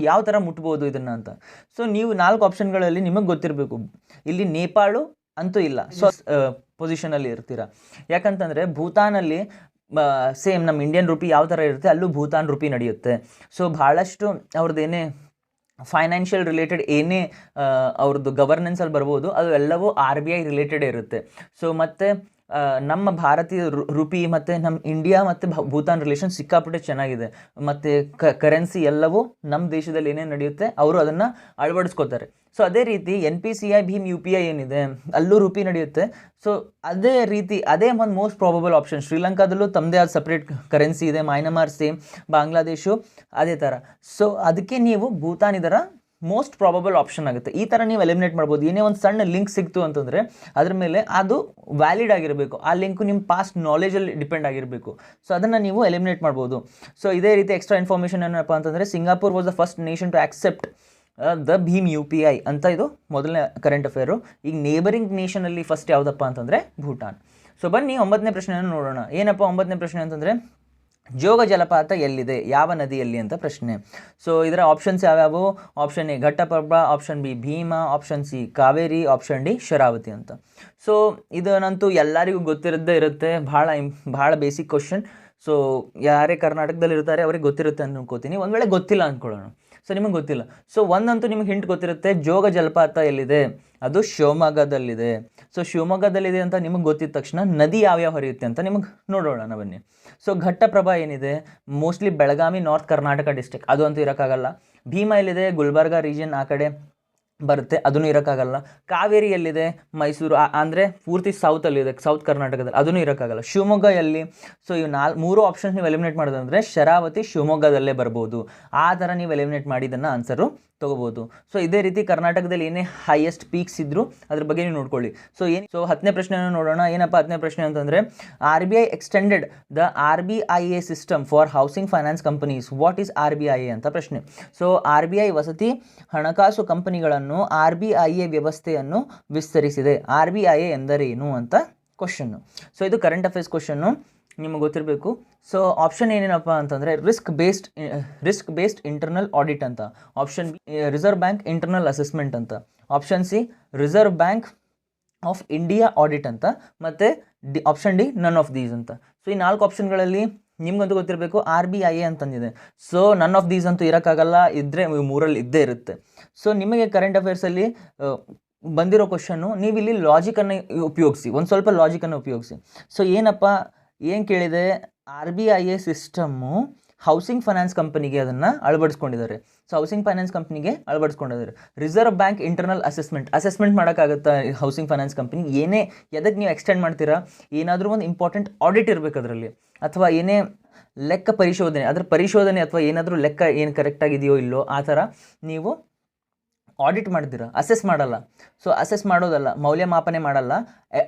ಯಾವ ಥರ ಮುಟ್ಬೋದು ಇದನ್ನು ಅಂತ. ಸೊ ನೀವು 4 ಆಪ್ಷನ್ಗಳಲ್ಲಿ ನಿಮಗೆ ಗೊತ್ತಿರಬೇಕು. ಇಲ್ಲಿ ನೇಪಾಳು ಅಂತೂ ಇಲ್ಲ, ಸೊ ಪೊಸಿಷನಲ್ಲಿ ಇರ್ತೀರ. ಯಾಕಂತಂದರೆ ಭೂತಾನಲ್ಲಿ ಸೇಮ್ ನಮ್ಮ ಇಂಡಿಯನ್ ರುಪಿ ಯಾವ ಥರ ಇರುತ್ತೆ, ಅಲ್ಲೂ ಭೂತಾನ್ ರುಪಿ ನಡೆಯುತ್ತೆ. ಸೊ ಭಾಳಷ್ಟು ಅವ್ರದ್ದೇನೇ ಫೈನಾನ್ಷಿಯಲ್ ರಿಲೇಟೆಡ್ ಏನೇ ಅವ್ರದ್ದು ಗವರ್ನೆನ್ಸಲ್ಲಿ ಬರ್ಬೋದು, ಅದು ಎಲ್ಲವೂ RBI ರಿಲೇಟೆಡ್ ಇರುತ್ತೆ. ಸೊ ಮತ್ತು ನಮ್ಮ ಭಾರತೀಯ ರುಪಿ ಮತ್ತು ನಮ್ಮ ಇಂಡಿಯಾ ಮತ್ತು ಭೂತಾನ್ ರಿಲೇಷನ್ ಸಿಕ್ಕಾಪಟ್ಟೆ ಚೆನ್ನಾಗಿದೆ. ಮತ್ತು ಕರೆನ್ಸಿ ಎಲ್ಲವೂ ನಮ್ಮ ದೇಶದಲ್ಲಿ ಏನೇನು ನಡೆಯುತ್ತೆ ಅವರು ಅದನ್ನು ಅಳವಡಿಸ್ಕೋತಾರೆ. ಸೊ ಅದೇ ರೀತಿ NPCI ಭೀಮ್ UPI ಏನಿದೆ ಅಲ್ಲೂ ರುಪಿ ನಡೆಯುತ್ತೆ. ಸೊ ಅದೇ ರೀತಿ ಅದೇ ಒಂದು ಮೋಸ್ಟ್ ಪ್ರಾಬಬಲ್ ಆಪ್ಷನ್. ಶ್ರೀಲಂಕಾದಲ್ಲೂ ತಮ್ಮದೇ ಆದ ಸಪ್ರೇಟ್ ಕರೆನ್ಸಿ ಇದೆ, ಮಯನ್ಮಾರ್ ಸೇಮ್, ಬಾಂಗ್ಲಾದೇಶು ಅದೇ ಥರ. ಸೊ ಅದಕ್ಕೆ ನೀವು ಭೂತಾನ್ ಇದರ ಮೋಸ್ಟ್ ಪ್ರಾಬಬಲ್ ಆಪ್ಷನ್ ಆಗುತ್ತೆ. ಈ ಥರ ನೀವು ಎಲಿಮಿನೇಟ್ ಮಾಡ್ಬೋದು. ಏನೇ ಒಂದು ಸಣ್ಣ ಲಿಂಕ್ ಸಿಕ್ತು ಅಂತಂದರೆ ಅದ್ರ ಮೇಲೆ ಅದು ವ್ಯಾಲಿಡ್ ಆಗಿರಬೇಕು, ಆ ಲಿಂಕು ನಿಮ್ಮ ಪಾಸ್ಟ್ ನಾಲೆಜಲ್ಲಿ ಡಿಪೆಂಡ್ ಆಗಿರಬೇಕು. ಸೊ ಅದನ್ನು ನೀವು ಎಲಿಮಿನೇಟ್ ಮಾಡ್ಬೋದು. ಸೊ ಇದೇ ರೀತಿ ಎಕ್ಸ್ಟ್ರಾ ಇನ್ಫಾರ್ಮೇಷನ್ ಏನಪ್ಪ ಅಂತಂದರೆ, Singapore was the first nation to accept the ಭೀಮ್ UPI ಅಂತ ಇದು ಮೊದಲನೇ ಕರೆಂಟ್ ಅಫೇರು. ಈಗ ನೇಬರಿಂಗ್ ನೇಷನಲ್ಲಿ ಫಸ್ಟ್ ಯಾವುದಪ್ಪ ಅಂತಂದರೆ ಭೂಟಾನ್. ಸೊ ಬನ್ನಿ 9ನೇ ಪ್ರಶ್ನೆಯನ್ನು ನೋಡೋಣ. ಏನಪ್ಪ 9ನೇ ಪ್ರಶ್ನೆ ಅಂತಂದರೆ, ಜೋಗ ಜಲಪಾತ ಎಲ್ಲಿದೆ, ಯಾವ ನದಿಯಲ್ಲಿ ಅಂತ ಪ್ರಶ್ನೆ. ಸೊ ಇದರ ಆಪ್ಷನ್ಸ್ ಯಾವ್ಯಾವು? Option A Ghataprabha, option B Bhima, option C Kaveri, option D Sharavathi ಅಂತ. ಸೊ ಇದನ್ನಂತೂ ಎಲ್ಲರಿಗೂ ಗೊತ್ತಿರದೇ ಇರುತ್ತೆ, ಭಾಳ ಬೇಸಿಕ್ ಕ್ವಶನ್. ಸೊ ಯಾರೇ ಕರ್ನಾಟಕದಲ್ಲಿ ಇರ್ತಾರೆ ಅವ್ರಿಗೆ ಗೊತ್ತಿರುತ್ತೆ ಅನ್ಕೋತೀನಿ. ಒಂದು ವೇಳೆ ಗೊತ್ತಿಲ್ಲ ಅಂದ್ಕೊಳ್ಳೋಣ. ಸೊ ನಿಮಗೆ ಗೊತ್ತಿಲ್ಲ, ಸೊ ಒಂದಂತೂ ನಿಮಗೆ ಹಿಂಟ್ ಗೊತ್ತಿರುತ್ತೆ, ಜೋಗ ಜಲಪಾತ ಎಲ್ಲಿದೆ, ಅದು ಶಿವಮೊಗ್ಗದಲ್ಲಿದೆ. ಸೊ ಶಿವಮೊಗ್ಗದಲ್ಲಿದೆ ಅಂತ ನಿಮಗೆ ಗೊತ್ತಿದ್ದ ತಕ್ಷಣ ನದಿ ಯಾವ್ಯಾವ ಹರಿಯುತ್ತೆ ಅಂತ ನಿಮಗೆ ನೋಡೋಣ ಬನ್ನಿ. ಸೊ ಘಟ್ಟಪ್ರಭಾ ಏನಿದೆ mostly Belagavi north Karnataka district, ಅದು ಅಂತೂ ಇರೋಕ್ಕಾಗಲ್ಲ. ಭೀಮಾ ಎಲ್ಲಿದೆ ಗುಲ್ಬರ್ಗಾ ರೀಜನ್ ಆ ಕಡೆ ಬರುತ್ತೆ, ಅದನ್ನು ಇರೋಕ್ಕಾಗಲ್ಲ. ಕಾವೇರಿ ಎಲ್ಲಿದೆ ಮೈಸೂರು ಅಂದರೆ ಪೂರ್ತಿ ಸೌತಲ್ಲಿದೆ, ಸೌತ್ ಕರ್ನಾಟಕದಲ್ಲಿ, ಅದನ್ನು ಇರೋಕ್ಕಾಗಲ್ಲ. ಶಿವಮೊಗ್ಗ ಎಲ್ಲಿ? ಸೊ ಇವು 3 ಆಪ್ಷನ್ಸ್ ನೀವು ಎಲಿಮಿನೇಟ್ ಮಾಡೋದಂದರೆ ಶರಾವತಿ ಶಿವಮೊಗ್ಗದಲ್ಲೇ ಬರ್ಬೋದು. ಆ ಥರ ನೀವು ಎಲಿಮಿನೇಟ್ ಮಾಡಿದ್ದನ್ನು ಆನ್ಸರು ತೊಗೋಬೋದು. ಸೊ ಇದೇ ರೀತಿ ಕರ್ನಾಟಕದಲ್ಲಿ ಏನೇ ಹೈಯೆಸ್ಟ್ ಪೀಕ್ಸ್ ಇದ್ದರೂ ಅದ್ರ ಬಗ್ಗೆ ನೀವು ನೋಡ್ಕೊಳ್ಳಿ. ಸೊ 10ನೇ ಪ್ರಶ್ನೆಯನ್ನು ನೋಡೋಣ. ಏನಪ್ಪ 10ನೇ ಪ್ರಶ್ನೆ ಅಂತಂದರೆ, RBI extended the RBIA system for housing finance companies, what is RBIA ಅಂತ ಪ್ರಶ್ನೆ. ಸೊ RBI ವಸತಿ ಹಣಕಾಸು ಕಂಪನಿಗಳನ್ನು RBIA ವ್ಯವಸ್ಥೆಯನ್ನು ವಿಸ್ತರಿಸಿದೆ. RBIA ಎಂದರೇನು ಅಂತ ಕ್ವಶನ್ನು. ಸೊ ಇದು ಕರೆಂಟ್ ಅಫೇರ್ಸ್ ಕ್ವಶನ್ನು. ನಿಮಗೆ ಗೊತ್ತಿರಬೇಕು. ಸೊ ಆಪ್ಷನ್ ಏನೇನಪ್ಪ ಅಂತಂದರೆ ರಿಸ್ಕ್ ಬೇಸ್ಡ್ ಇಂಟರ್ನಲ್ ಆಡಿಟ್ ಅಂತ, option B reserve bank internal assessment ಅಂತ, option C reserve bank of India audit ಅಂತ, ಮತ್ತು option D none of these ಅಂತ. ಸೊ ಈ 4 ಆಪ್ಷನ್ಗಳಲ್ಲಿ ನಿಮ್ಗಂತೂ ಗೊತ್ತಿರಬೇಕು RBIA ಅಂತಂದಿದೆ. ಸೊ ನನ್ ಆಫ್ ದೀಸ್ ಅಂತೂ ಇರೋಕ್ಕಾಗಲ್ಲ, ಇದ್ದರೆ 3ರಲ್ಲಿ ಇದ್ದೇ ಇರುತ್ತೆ. ಸೊ ನಿಮಗೆ ಕರೆಂಟ್ ಅಫೇರ್ಸಲ್ಲಿ ಬಂದಿರೋ ಕ್ವಶನ್ನು ನೀವು ಇಲ್ಲಿ ಲಾಜಿಕನ್ನು ಉಪಯೋಗಿಸಿ, ಒಂದು ಸ್ವಲ್ಪ ಲಾಜಿಕನ್ನು ಉಪಯೋಗಿಸಿ. ಸೊ ಏನು ಕೇಳಿದೆ, RBIA ಸಿಸ್ಟಮ್ಮು ಹೌಸಿಂಗ್ ಫೈನಾನ್ಸ್ ಕಂಪನಿಗೆ ಅದನ್ನು ಅಳವಡಿಸ್ಕೊಂಡಿದ್ದಾರೆ. ಸೊ ಹೌಸಿಂಗ್ ಫೈನಾನ್ಸ್ ಕಂಪ್ನಿಗೆ ಅಳವಡಿಸ್ಕೊಂಡಿದ್ದಾರೆ. ರಿಸರ್ವ್ ಬ್ಯಾಂಕ್ ಇಂಟರ್ನಲ್ ಅಸೆಸ್ಮೆಂಟ್ ಮಾಡೋಕ್ಕಾಗುತ್ತಾ ಹೌಸಿಂಗ್ ಫೈನಾನ್ಸ್ ಕಂಪ್ನಿ? ಎದಕ್ಕೆ ನೀವು ಎಕ್ಸ್ಟೆಂಡ್ ಮಾಡ್ತೀರಾ? ಏನಾದರೂ ಒಂದು ಇಂಪಾರ್ಟೆಂಟ್ ಆಡಿಟ್ ಇರಬೇಕು ಅದರಲ್ಲಿ, ಅಥವಾ ಏನೇ ಲೆಕ್ಕ ಪರಿಶೋಧನೆ ಅಥವಾ ಏನಾದರೂ ಲೆಕ್ಕ ಏನು ಕರೆಕ್ಟಾಗಿದೆಯೋ ಇಲ್ಲೋ ಆ ಥರ ನೀವು ಆಡಿಟ್ ಮಾಡ್ತೀರಾ, ಅಸೆಸ್ ಮಾಡಲ್ಲ. ಸೊ ಅಸೆಸ್ ಮಾಡೋದಲ್ಲ, ಮೌಲ್ಯಮಾಪನೆ ಮಾಡಲ್ಲ,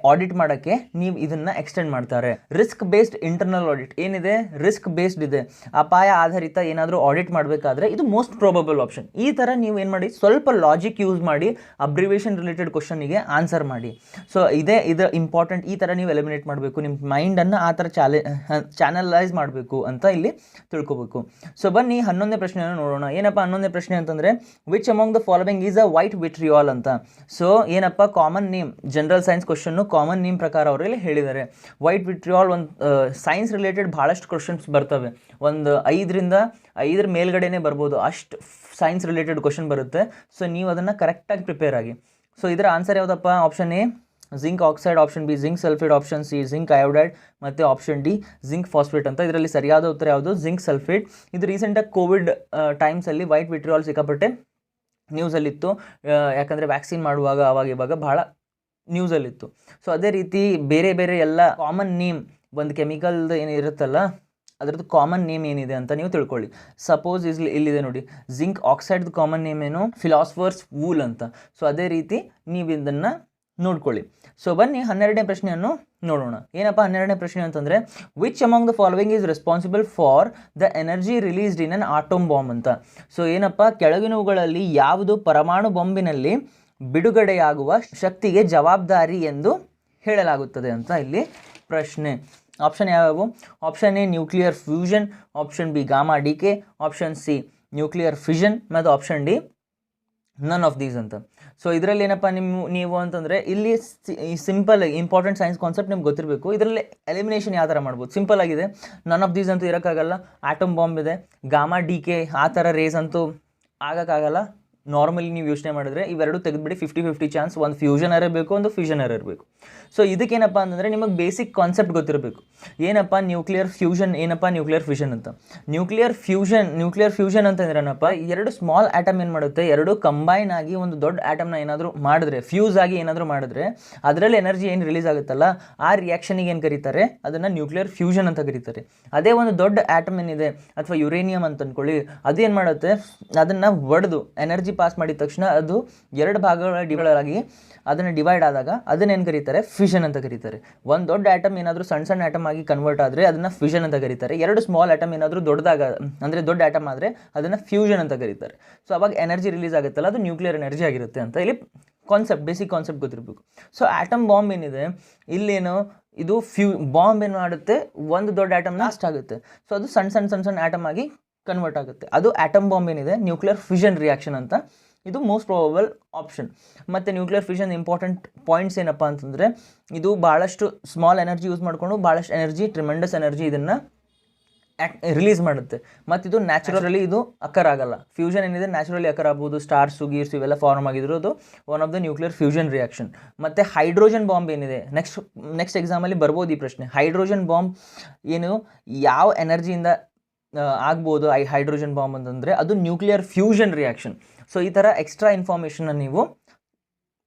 ಆಡಿಟ್ ಮಾಡೋಕ್ಕೆ ನೀವು ಇದನ್ನು ಎಕ್ಸ್ಟೆಂಡ್ ಮಾಡ್ತಾರೆ. ರಿಸ್ಕ್ ಬೇಸ್ಡ್ ಇಂಟರ್ನಲ್ ಆಡಿಟ್ ಏನಿದೆ, ರಿಸ್ಕ್ ಬೇಸ್ಡ್ ಇದೆ, ಅಪಾಯ ಆಧಾರಿತ ಏನಾದರೂ ಆಡಿಟ್ ಮಾಡಬೇಕಾದ್ರೆ ಇದು ಮೋಸ್ಟ್ ಪ್ರಾಬಬಲ್ ಆಪ್ಷನ್. ಈ ಥರ ನೀವು ಏನು ಮಾಡಿ, ಸ್ವಲ್ಪ ಲಾಜಿಕ್ ಯೂಸ್ ಮಾಡಿ ಅಬ್ರಿವೇಷನ್ ರಿಲೇಟೆಡ್ ಕ್ವಶನಿಗೆ ಆನ್ಸರ್ ಮಾಡಿ. ಸೊ ಇದು ಇಂಪಾರ್ಟೆಂಟ್. ಈ ಥರ ನೀವು ಎಲಿಮಿನೇಟ್ ಮಾಡಬೇಕು, ನಿಮ್ಮ ಮೈಂಡನ್ನು ಆ ಥರ ಚಾನಲೈಸ್ ಮಾಡಬೇಕು ಅಂತ ಇಲ್ಲಿ ತಿಳ್ಕೊಬೇಕು. ಸೊ ಬನ್ನಿ 11ನೇ ಪ್ರಶ್ನೆಯನ್ನು ನೋಡೋಣ. ಏನಪ್ಪ 11ನೇ ಪ್ರಶ್ನೆ ಅಂತಂದರೆ, which among the following is a white vitriol ಅಂತ. ಸೊ ಏನಪ್ಪ common name, general science question common name ಪ್ರಕಾರ ಅವರಲ್ಲಿ ಹೇಳಿದ್ದಾರೆ. ವೈಟ್ ವಿಟ್ರಿಯಾಲ್ ಒಂದು ಸೈನ್ಸ್ ರಿಲೇಟೆಡ್ ಭಾಳಷ್ಟು ಕ್ವಶನ್ಸ್ ಬರ್ತವೆ, ಒಂದು 5 ಮೇಲ್ಗಡೆನೇ ಬರ್ಬೋದು, ಅಷ್ಟು ಸೈನ್ಸ್ ರಿಲೇಟೆಡ್ ಕ್ವಶನ್ ಬರುತ್ತೆ. ಸೊ ನೀವು ಅದನ್ನು ಕರೆಕ್ಟಾಗಿ ಪ್ರಿಪೇರ್ ಆಗಿ. ಸೊ ಇದರ ಆನ್ಸರ್ ಯಾವುದಪ್ಪ? Option A zinc oxide, option B zinc sulphate, option C zinc iodide, ಮತ್ತು ಆಪ್ಷನ್ ಡಿ ಜಿಂಕ್ ಫಾಸ್ಫೇಟ್ ಅಂತ. ಇದರಲ್ಲಿ ಸರಿಯಾದ ಉತ್ತರ ಯಾವುದು? Zinc sulphate. ಇದು ರೀಸೆಂಟಾಗಿ ಕೋವಿಡ್ ಟೈಮ್ಸಲ್ಲಿ ವೈಟ್ ವಿಟ್ರಿಯಾಲ್ ಸಿಕ್ಕಾಪಟ್ಟೆ ನ್ಯೂಸಲ್ಲಿತ್ತು, ಯಾಕಂದರೆ ವ್ಯಾಕ್ಸಿನ್ ಮಾಡುವಾಗ ಇವಾಗ ಭಾಳ ನ್ಯೂಸಲ್ಲಿತ್ತು. ಸೊ ಅದೇ ರೀತಿ ಬೇರೆ ಎಲ್ಲ ಕಾಮನ್ ನೇಮ್, ಒಂದು ಕೆಮಿಕಲ್ದು ಏನಿರುತ್ತಲ್ಲ ಅದರದ್ದು ಕಾಮನ್ ನೇಮ್ ಏನಿದೆ ಅಂತ ನೀವು ತಿಳ್ಕೊಳ್ಳಿ. ಸಪೋಸ್ ಇಲ್ಲಿದೆ ನೋಡಿ, ಜಿಂಕ್ ಆಕ್ಸೈಡ್ದು ಕಾಮನ್ ನೇಮ್ ಏನು? ಫಿಲಾಸಫರ್ಸ್ ವೂಲ್ ಅಂತ. ಸೊ ಅದೇ ರೀತಿ ನೀವು ಇದನ್ನು ನೋಡ್ಕೊಳ್ಳಿ. ಸೊ ಬನ್ನಿ 12ನೇ ಪ್ರಶ್ನೆಯನ್ನು ನೋಡೋಣ. ಏನಪ್ಪ 12ನೇ ಪ್ರಶ್ನೆ ಅಂತಂದರೆ, which among the following is responsible for the energy released in an atom bomb ಅಂತ. ಸೊ ಏನಪ್ಪ, ಕೆಳಗಿನವುಗಳಲ್ಲಿ ಯಾವುದು ಪರಮಾಣು ಬಾಂಬಿನಲ್ಲಿ ಬಿಡುಗಡೆಯಾಗುವ ಶಕ್ತಿಗೆ ಜವಾಬ್ದಾರಿ ಎಂದು ಹೇಳಲಾಗುತ್ತದೆ ಅಂತ ಇಲ್ಲಿ ಪ್ರಶ್ನೆ. ಆಪ್ಷನ್ ಯಾವುವು? Option A nuclear fusion, option B gamma decay, option C nuclear fission, ಮತ್ತು option D none of these ಅಂತ. ಸೊ ಇದರಲ್ಲಿ ಏನಪ್ಪ ನೀವು ಅಂತಂದರೆ ಇಲ್ಲಿ ಸಿಂಪಲ್ ಇಂಪಾರ್ಟೆಂಟ್ ಸೈನ್ಸ್ ಕಾನ್ಸೆಪ್ಟ್ ನಿಮ್ಗೆ ಗೊತ್ತಿರಬೇಕು. ಇದರಲ್ಲಿ ಎಲಿಮಿನೇಷನ್ ಯಾವ ಥರ ಮಾಡ್ಬೋದು? ಸಿಂಪಲ್ ಆಗಿದೆ. ನನ್ ಆಫ್ ದೀಸ್ ಅಂತೂ ಇರೋಕ್ಕಾಗಲ್ಲ, ಆಟಮ್ ಬಾಂಬ್ ಇದೆ. ಗಾಮಾ ಡಿ ಕೆ ಆ ಥರ ರೇಸ್ ಅಂತೂ ಆಗೋಕ್ಕಾಗಲ್ಲ. ನಾರ್ಮಲಿ ನೀವು ಯೋಚನೆ ಮಾಡಿದ್ರೆ ಇವೆರಡು ತೆಗೆದುಬಿಡಿ, 50-50 ಚಾನ್ಸ್. ಒಂದು ಫ್ಯೂಷನ್ ಇರಬೇಕು, ಒಂದು ಫಿಷನ್ ಇರಬೇಕು. ಸೊ ಇದಕ್ಕೇನಪ್ಪ ಅಂತಂದರೆ ನಿಮಗೆ ಬೇಸಿಕ್ ಕಾನ್ಸೆಪ್ಟ್ ಗೊತ್ತಿರಬೇಕು. ಏನಪ್ಪ ನ್ಯೂಕ್ಲಿಯರ್ ಫ್ಯೂಷನ್, ಏನಪ್ಪ ನ್ಯೂಕ್ಲಿಯರ್ ಫಿಷನ್ ಅಂತ. ನ್ಯೂಕ್ಲಿಯರ್ ಫ್ಯೂಷನ್ ಅಂತಂದ್ರೇನಪ್ಪ, 2 ಸ್ಮಾಲ್ ಆಟಮ್ ಏನು ಮಾಡುತ್ತೆ, 2 ಕಂಬೈನ್ ಆಗಿ ಒಂದು ದೊಡ್ಡ ಆಟಮ್ನ ಏನಾದರೂ ಮಾಡಿದ್ರೆ, ಫ್ಯೂಸ್ ಆಗಿ ಏನಾದರೂ ಮಾಡಿದ್ರೆ ಅದರಲ್ಲಿ ಎನರ್ಜಿ ಏನು ರಿಲೀಸ್ ಆಗುತ್ತಲ್ಲ, ಆ ರಿಯಾಕ್ಷನಿಗೆ ಏನು ಕರೀತಾರೆ, ಅದನ್ನು ನ್ಯೂಕ್ಲಿಯರ್ ಫ್ಯೂಷನ್ ಅಂತ ಕರೀತಾರೆ. ಅದೇ ಒಂದು ದೊಡ್ಡ ಆಟಮ್ ಏನಿದೆ, ಅಥವಾ ಯುರೇನಿಯಂ ಅಂತ ಅಂದ್ಕೊಳ್ಳಿ, ಅದು ಏನು ಮಾಡುತ್ತೆ, ಅದನ್ನು ಒಡೆದು ಎನರ್ಜಿ ಪಾಸ್ ಮಾಡಿದ ತಕ್ಷಣ ಅದು 2 ಭಾಗಗಳಾಗಿ ಅದನ್ನು ಡಿವೈಡ್ ಆದಾಗ ಅದನ್ನೇನು ಕರೀತಾರೆ, ಫಿಷನ್ ಅಂತ ಕರೀತಾರೆ. ಒಂದು ದೊಡ್ಡ ಆಟಮ್ ಏನಾದರೂ ಸಣ್ಣ ಆಟಮ್ ಆಗಿ ಕನ್ವರ್ಟ್ ಆದರೆ ಅದನ್ನು ಫಿಷನ್ ಅಂತ ಕರೀತಾರೆ. 2 ಸ್ಮಾಲ್ ಆಟಮ್ ಏನಾದರೂ ದೊಡ್ಡ ಆಟಮ್ ಆದರೆ ಅದನ್ನು ಫ್ಯೂಷನ್ ಅಂತ ಕರೀತಾರೆ. ಸೊ ಅವಾಗ ಎನರ್ಜಿ ರಿಲೀಸ್ ಆಗುತ್ತಲ್ಲ, ಅದು ನ್ಯೂಕ್ಲಿಯರ್ ಎನರ್ಜಿ ಆಗಿರುತ್ತೆ ಅಂತ ಇಲ್ಲಿ ಬೇಸಿಕ್ ಕಾನ್ಸೆಪ್ಟ್ ಗೊತ್ತಿರಬೇಕು. ಸೊ ಆಟಮ್ ಬಾಂಬ್ ಏನಿದೆ ಇಲ್ಲೇನು, ಇದು ಬಾಂಬ್ ಏನು ಮಾಡುತ್ತೆ, ಒಂದು ದೊಡ್ಡ ಆಟಮ್ನ ಅಷ್ಟು ಆಗುತ್ತೆ. ಸೊ ಅದು ಸಣ್ಣ ಆಟಮ್ ಆಗಿ ಕನ್ವರ್ಟ್ ಆಗುತ್ತೆ. ಅದು ಆಟಮ್ ಬಾಂಬ್ ಏನಿದೆ ನ್ಯೂಕ್ಲಿಯರ್ ಫಿಷನ್ ರಿಯಾಕ್ಷನ್ ಅಂತ. ಇದು ಮೋಸ್ಟ್ ಪ್ರಾಬಬಲ್ ಆಪ್ಷನ್. ಮತ್ತು ನ್ಯೂಕ್ಲಿಯರ್ ಫಿಷನ್ ಇಂಪಾರ್ಟೆಂಟ್ ಪಾಯಿಂಟ್ಸ್ ಏನಪ್ಪ ಅಂತಂದರೆ, ಇದು ಭಾಳಷ್ಟು ಸ್ಮಾಲ್ ಎನರ್ಜಿ ಯೂಸ್ ಮಾಡಿಕೊಂಡು ಭಾಳಷ್ಟು ಎನರ್ಜಿ, ಟ್ರಿಮೆಂಡಸ್ ಎನರ್ಜಿ ಇದನ್ನು ರಿಲೀಸ್ ಮಾಡುತ್ತೆ. ಮತ್ತು ಇದು ನ್ಯಾಚುರಲಿ ಇದು ಅಕ್ಕರ್ ಆಗಲ್ಲ. ಫ್ಯೂಷನ್ ಏನಿದೆ ನ್ಯಾಚುರಲಿ ಅಕ್ಕರ್ ಆಗ್ಬೋದು, ಸ್ಟಾರ್ಸು ಗೀರ್ಸು ಇವೆಲ್ಲ ಫಾರ್ಮ್ ಆಗಿದ್ರು, ಅದು one of the nuclear fusion reaction. ಮತ್ತು ಹೈಡ್ರೋಜನ್ ಬಾಂಬ್ ಏನಿದೆ, ನೆಕ್ಸ್ಟ್ ಎಕ್ಸಾಮಲ್ಲಿ ಬರ್ಬೋದು ಈ ಪ್ರಶ್ನೆ. ಹೈಡ್ರೋಜನ್ ಬಾಂಬ್ ಏನು, ಯಾವ ಎನರ್ಜಿಯಿಂದ ಆಗ್ಬೋದು ಹೈಡ್ರೋಜನ್ ಬಾಂಬ್ ಅಂತಂದರೆ, ಅದು ನ್ಯೂಕ್ಲಿಯರ್ ಫ್ಯೂಷನ್ ರಿಯಾಕ್ಷನ್. ಸೊ ಈ ಥರ ಎಕ್ಸ್ಟ್ರಾ ಇನ್ಫಾರ್ಮೇಷನ್ನ ನೀವು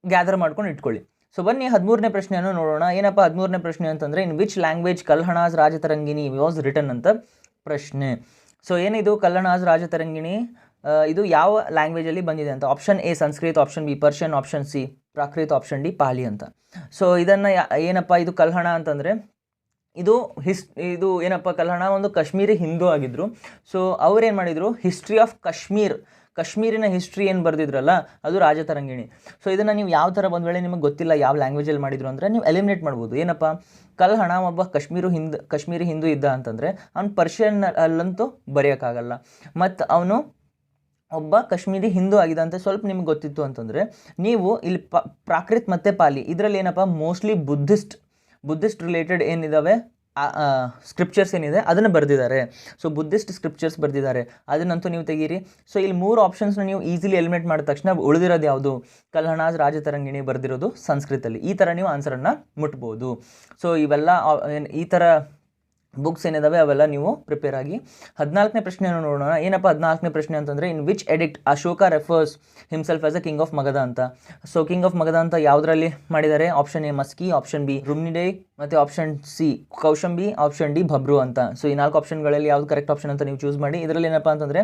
ಗ್ಯಾದರ್ ಮಾಡ್ಕೊಂಡು ಇಟ್ಕೊಳ್ಳಿ. ಸೊ ಬನ್ನಿ 13ನೇ ಪ್ರಶ್ನೆಯನ್ನು ನೋಡೋಣ. ಏನಪ್ಪ 13ನೇ ಪ್ರಶ್ನೆ ಅಂತಂದರೆ, in which language Kalhana's Rajatarangini was written ಅಂತ ಪ್ರಶ್ನೆ. ಸೊ ಏನಿದು ಕಲ್ಹಣಾಸ್ ರಾಜತರಂಗಿಣಿ, ಇದು ಯಾವ ಲ್ಯಾಂಗ್ವೇಜಲ್ಲಿ ಬಂದಿದೆ ಅಂತ. Option A Sanskrit, option B Persian, option C Prakrit, option D Pali ಅಂತ. ಸೊ ಇದನ್ನು ಏನಪ್ಪ, ಇದು ಕಲ್ಹಣ ಅಂತಂದರೆ ಇದು ಏನಪ್ಪ, ಕಲ್ಹಣ ಒಂದು ಕಾಶ್ಮೀರಿ ಹಿಂದೂ ಆಗಿದ್ದರು. ಸೊ ಅವ್ರೇನು ಮಾಡಿದರು, ಹಿಸ್ಟ್ರಿ ಆಫ್ ಕಾಶ್ಮೀರಿನ ಹಿಸ್ಟ್ರಿ ಏನು ಬರೆದಿದ್ರಲ್ಲ ಅದು ರಾಜತರಂಗಿಣಿ. ಸೊ ಇದನ್ನು ನೀವು ಯಾವ ಥರ ಒಂದು ವೇಳೆ ನಿಮಗೆ ಗೊತ್ತಿಲ್ಲ ಯಾವ ಲ್ಯಾಂಗ್ವೇಜಲ್ಲಿ ಮಾಡಿದ್ರು ಅಂದರೆ ನೀವು ಎಲಿಮಿನೇಟ್ ಮಾಡ್ಬೋದು. ಏನಪ್ಪ, ಕಲ್ಹಣ ಒಬ್ಬ ಕಾಶ್ಮೀರಿ ಹಿಂದೂ ಇದ್ದ ಅಂತಂದರೆ ಅವ್ನು ಪರ್ಷಿಯನ್ ಅಲ್ಲಂತೂ ಬರೆಯೋಕ್ಕಾಗಲ್ಲ. ಮತ್ತು ಅವನು ಒಬ್ಬ ಕಾಶ್ಮೀರಿ ಹಿಂದೂ ಆಗಿದೆ ಅಂತ ಸ್ವಲ್ಪ ನಿಮ್ಗೆ ಗೊತ್ತಿತ್ತು ಅಂತಂದರೆ ನೀವು ಇಲ್ಲಿ ಪ್ರಾಕೃತ್ ಮತ್ತು ಪಾಲಿ ಇದರಲ್ಲಿ ಏನಪ್ಪ ಮೋಸ್ಟ್ಲಿ ಬುದ್ಧಿಸ್ಟ್ ರಿಲೇಟೆಡ್ ಏನಿದ್ದಾವೆ ಸ್ಕ್ರಿಪ್ಚರ್ಸ್ ಏನಿದೆ ಅದನ್ನು ಬರೆದಿದ್ದಾರೆ. ಸೊ ಬುದ್ಧಿಸ್ಟ್ ಸ್ಕ್ರಿಪ್ಚರ್ಸ್ ಬರೆದಿದ್ದಾರೆ, ಅದನ್ನಂತೂ ನೀವು ತೆಗೀರಿ. ಸೊ ಇಲ್ಲಿ 3 ಆಪ್ಷನ್ಸ್ನ ನೀವು ಈಸಿಲಿ ಎಲಿಮಿನೇಟ್ ಮಾಡಿದ ತಕ್ಷಣ ಉಳಿದಿರೋದು ಯಾವುದು, ಕಲ್ಹಣಾಜ್ ರಾಜತರಂಗಿಣಿ ಬರೆದಿರೋದು ಸಂಸ್ಕೃತಲ್ಲಿ. ಈ ಥರ ನೀವು ಆನ್ಸರನ್ನು ಮುಟ್ಬೋದು. ಸೊ ಇವೆಲ್ಲ ಈ ಥರ ಬುಕ್ಸ್ ಏನಿದಾವೆ ಅವೆಲ್ಲ ನೀವು ಪ್ರಿಪೇರ್ ಆಗಿ. 14ನೇ ಪ್ರಶ್ನೆಯನ್ನು ನೋಡೋಣ. ಏನಪ್ಪ 14ನೇ ಪ್ರಶ್ನೆ ಅಂತಂದರೆ, in which edict Ashoka refers himself as a king of Magadha ಅಂತ. ಸೊ ಕಿಂಗ್ ಆಫ್ ಮಗಧ ಅಂತ ಯಾವುದರಲ್ಲಿ ಮಾಡಿದ್ದಾರೆ? Option A Maski, option B Rummindei, ಮತ್ತು option C Kaushambi, option D Bhabru ಅಂತ. ಸೊ ಈ 4 ಆಪ್ಷನ್ಗಳಲ್ಲಿ ಯಾವ್ದು ಕರೆಕ್ಟ್ ಆಪ್ಷನ್ ಅಂತ ನೀವು ಚೂಸ್ ಮಾಡಿ. ಇದರಲ್ಲಿ ಏನಪ್ಪ ಅಂತಂದರೆ